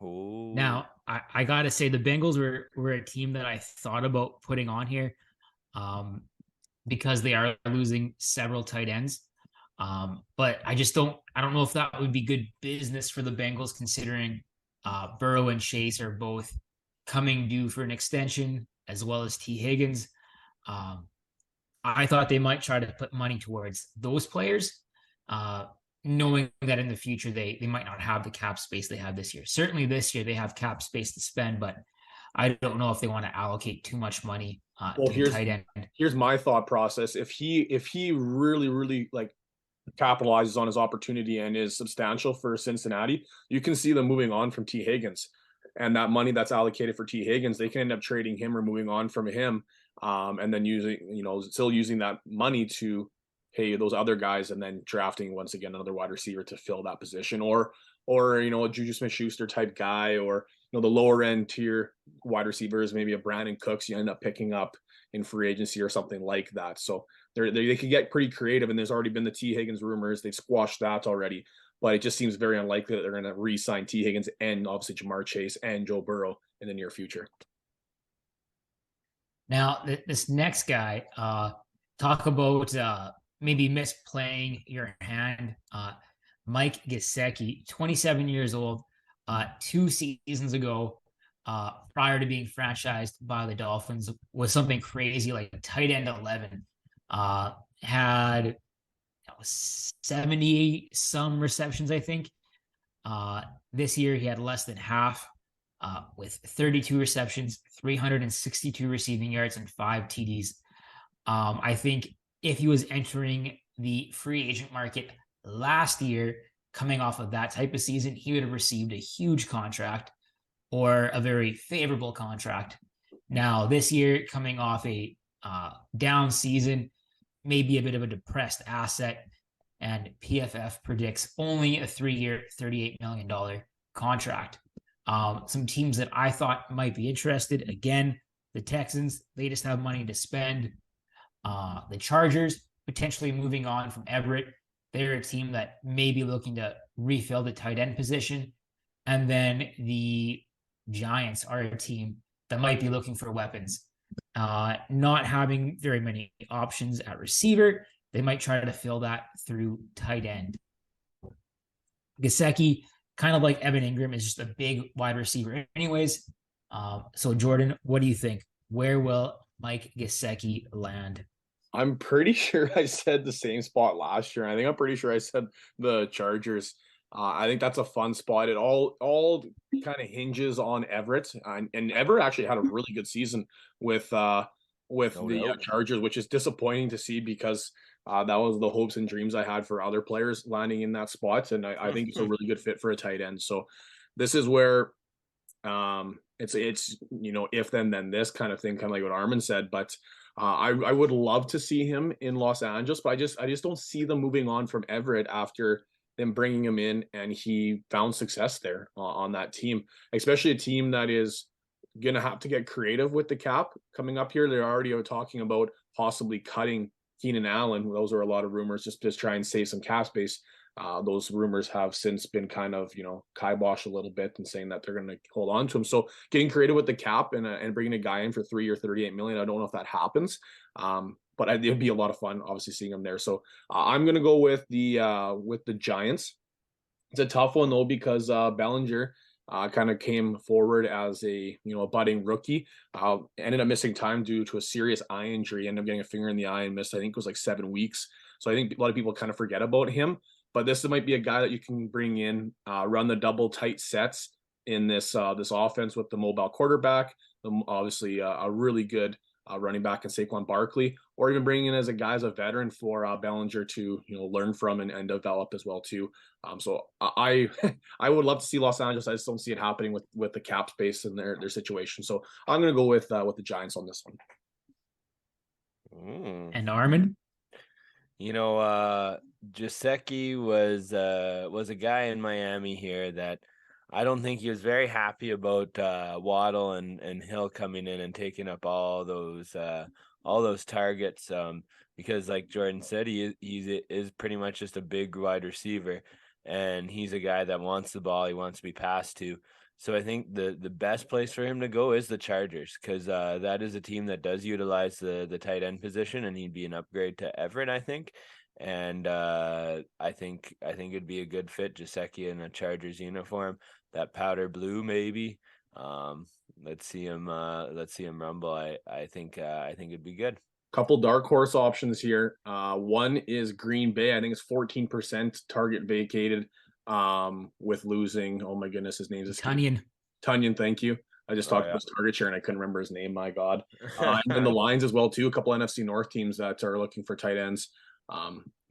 Ooh. Now, I got to say the Bengals were a team that I thought about putting on here because they are losing several tight ends. But I don't know if that would be good business for the Bengals, considering Burrow and Chase are both coming due for an extension, as well as T. Higgins. I thought they might try to put money towards those players, knowing that in the future they might not have the cap space they have this year. Certainly this year they have cap space to spend, but I don't know if they want to allocate too much money to the tight end. Here's my thought process. If he really, really capitalizes on his opportunity and is substantial for Cincinnati, you can see them moving on from T. Higgins, and that money that's allocated for T. Higgins, they can end up trading him or moving on from him, and then still using that money to pay those other guys, and then drafting once again another wide receiver to fill that position, or a Juju Smith-Schuster type guy, or the lower end tier wide receivers, maybe a Brandon Cooks you end up picking up in free agency or something like that. So they could get pretty creative, and there's already been the T. Higgins rumors. They've squashed that already, but it just seems very unlikely that they're going to re-sign T. Higgins and obviously Jamar Chase and Joe Burrow in the near future. Now, this next guy, talk about maybe misplaying your hand. Mike Gesicki, 27 years old, 2 seasons ago, prior to being franchised by the Dolphins, was something crazy like tight end 11. Had 70 some receptions, I think. This year he had less than half, with 32 receptions, 362 receiving yards, and 5 TDs. I think if he was entering the free agent market last year, coming off of that type of season, he would have received a huge contract or a very favorable contract. Now, this year, coming off a down season, maybe a bit of a depressed asset, and PFF predicts only a 3-year, $38 million contract. Some teams that I thought might be interested, again, the Texans, they just have money to spend. The Chargers, potentially moving on from Everett. They're a team that may be looking to refill the tight end position. And then the Giants are a team that might be looking for weapons. Not having very many options at receiver, they might try to fill that through tight end. Gesicki, kind of like Evan Ingram, is just a big wide receiver anyways. So Jordan, what do you think? Where will Mike Gesicki land? I'm pretty sure I said the same spot last year. I think I'm pretty sure I said the Chargers. I think that's a fun spot. It all kind of hinges on Everett, and Everett actually had a really good season with the Chargers, which is disappointing to see because that was the hopes and dreams I had for other players landing in that spot, and I think it's a really good fit for a tight end. So this is where it's if then this kind of thing, kind of like what Armin said. But I would love to see him in Los Angeles, but I just don't see them moving on from Everett after them bringing him in, and he found success there on that team, especially a team that is going to have to get creative with the cap coming up here. They're already talking about possibly cutting Keenan Allen. Those are a lot of rumors just try and save some cap space. Those rumors have since been kind of, kiboshed a little bit and saying that they're going to hold on to him. So getting creative with the cap and bringing a guy in for 3 or 38 million. I don't know if that happens. But it'd be a lot of fun, obviously, seeing him there. So I'm going to go with the Giants. It's a tough one though, because Bellinger kind of came forward as a budding rookie. Ended up missing time due to a serious eye injury. Ended up getting a finger in the eye and missed, I think it was like 7 weeks. So I think a lot of people kind of forget about him. But this might be a guy that you can bring in, run the double tight sets in this offense with the mobile quarterback, obviously a really good running back in Saquon Barkley, or even bringing in as a veteran for Bellinger to learn from and develop as well too. So I I would love to see Los Angeles. I just don't see it happening with the cap space and their situation. So I'm going to go with the Giants on this one. And Armin? Gesicki was a guy in Miami here that I don't think he was very happy about Waddle and Hill coming in and taking up all those targets, because like Jordan said, he is pretty much just a big wide receiver, and he's a guy that wants the ball, he wants to be passed to. So I think the best place for him to go is the Chargers, because that is a team that does utilize the tight end position, and he'd be an upgrade to Everett, I think. And I think it'd be a good fit, Gesicki in a Chargers uniform, that powder blue maybe. Let's see him rumble. I think it'd be good. Couple dark horse options here. One is Green Bay. I think it's 14% target vacated. With losing, oh my goodness, his name's Tunyon, thank you. I just talked about his target share and I couldn't remember his name, my god. And then the Lions as well too, a couple NFC North teams that are looking for tight ends,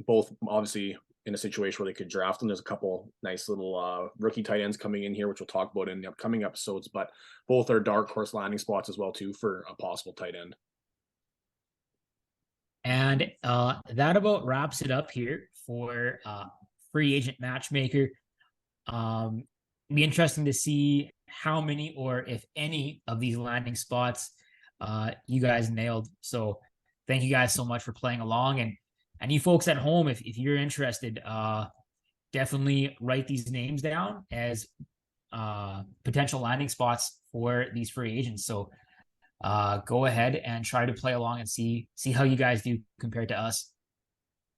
both obviously in a situation where they could draft them. There's a couple nice little rookie tight ends coming in here, which we'll talk about in the upcoming episodes, but both are dark horse landing spots as well too for a possible tight end. And that about wraps it up here for free agent matchmaker. Be interesting to see how many or if any of these landing spots you guys nailed. So thank you guys so much for playing along, and you folks at home, if you're interested, definitely write these names down as potential landing spots for these free agents. So go ahead and try to play along and see how you guys do compared to us.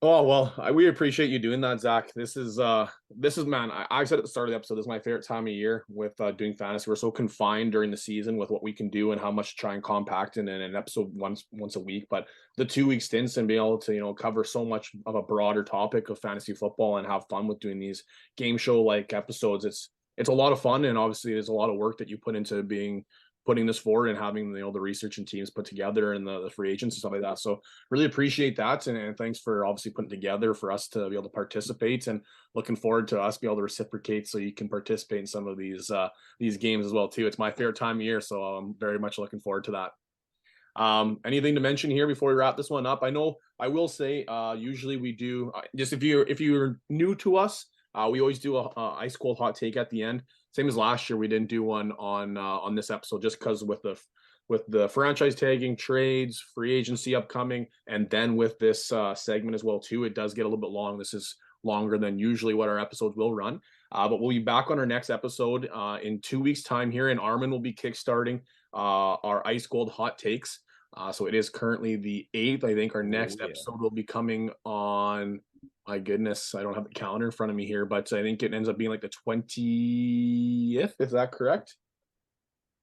Oh, well, we appreciate you doing that, Zach. This is man, I said at the start of the episode, this is my favorite time of year with doing fantasy. We're so confined during the season with what we can do and how much to try and compact in an episode once a week. But the 2-week stints and being able to, cover so much of a broader topic of fantasy football and have fun with doing these game show like episodes, it's a lot of fun. And obviously there's a lot of work that you put into putting this forward and having the research and teams put together and the free agents and stuff like that. So really appreciate that, and thanks for obviously putting together for us to be able to participate, and looking forward to us be able to reciprocate so you can participate in some of these games as well too. It's my favorite time of year, so I'm very much looking forward to that. Anything to mention here before we wrap this one up? I know I will say usually we do just if you're new to us, we always do a ice cold hot take at the end. Same as last year, we didn't do one on this episode just because with the franchise tagging, trades, free agency upcoming, and then with this segment as well too, it does get a little bit long. This is longer than usually what our episodes will run. But we'll be back on our next episode in 2 weeks' time here, and Armin will be kickstarting our ice cold hot takes. So it is currently the 8th. I think our next episode will be coming on, my goodness, I don't have the calendar in front of me here, but I think it ends up being like the 20th. Is that correct?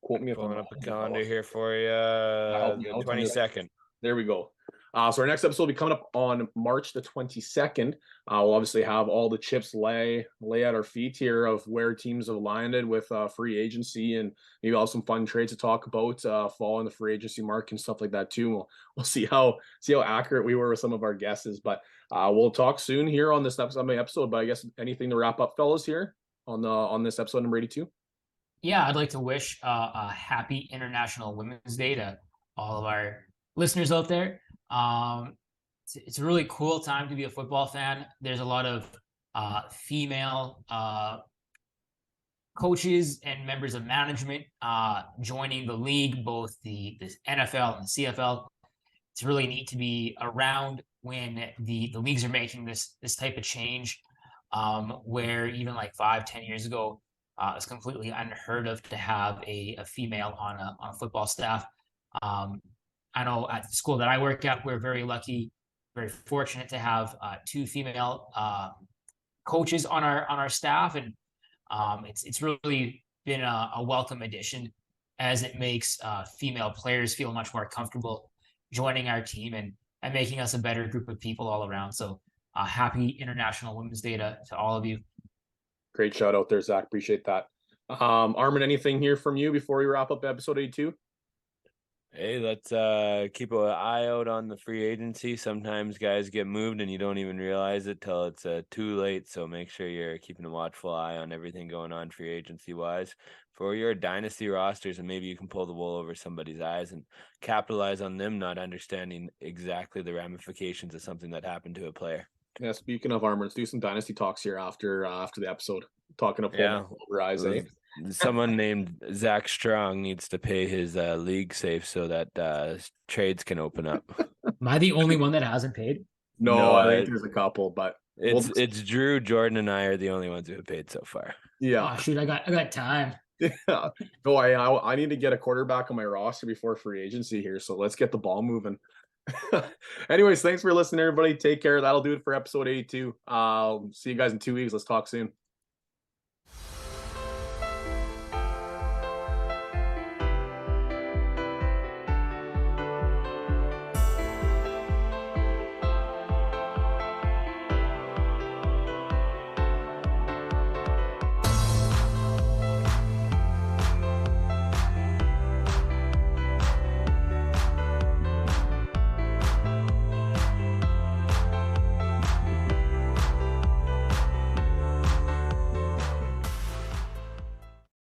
Quote me if I'm pulling up a calendar here for you. The 22nd. There we go. So our next episode will be coming up on March the 22nd. We'll obviously have all the chips lay at our feet here of where teams have landed with free agency, and maybe also some fun trades to talk about fall in the free agency market and stuff like that too. We'll see how accurate we were with some of our guesses, but we'll talk soon here on this episode. But I guess anything to wrap up, fellas, here on this episode number 82. Yeah, I'd like to wish a happy International Women's Day to all of our listeners out there. It's a really cool time to be a football fan. There's a lot of female coaches and members of management joining the league, both the NFL and the CFL. It's really neat to be around when the leagues are making this type of change, where even like 5-10 years ago, it's completely unheard of to have a female on a football staff. I know at the school that I work at, we're very lucky, very fortunate to have 2 female coaches on our staff, and it's really been a welcome addition, as it makes female players feel much more comfortable joining our team and making us a better group of people all around. So happy International Women's Day to all of you. Great shout out there, Zach. Appreciate that. Armin, anything here from you before we wrap up episode 82? Hey, let's keep an eye out on the free agency. Sometimes guys get moved and you don't even realize it till it's too late. So make sure you're keeping a watchful eye on everything going on free agency wise for your dynasty rosters, and maybe you can pull the wool over somebody's eyes and capitalize on them not understanding exactly the ramifications of something that happened to a player. Yeah, speaking of Armin, let's do some dynasty talks here after the episode. Talking to pull over eyes, eh? Someone named Zach Strong needs to pay his league safe so that trades can open up. Am I the only one that hasn't paid? No, I think there's a couple, but it's Drew, Jordan, and I are the only ones who have paid so far. Yeah. Oh, shoot, I got time. Yeah. No, I need to get a quarterback on my roster before free agency here, so let's get the ball moving. Anyways, thanks for listening, everybody. Take care. That'll do it for episode 82. See you guys in 2 weeks. Let's talk soon.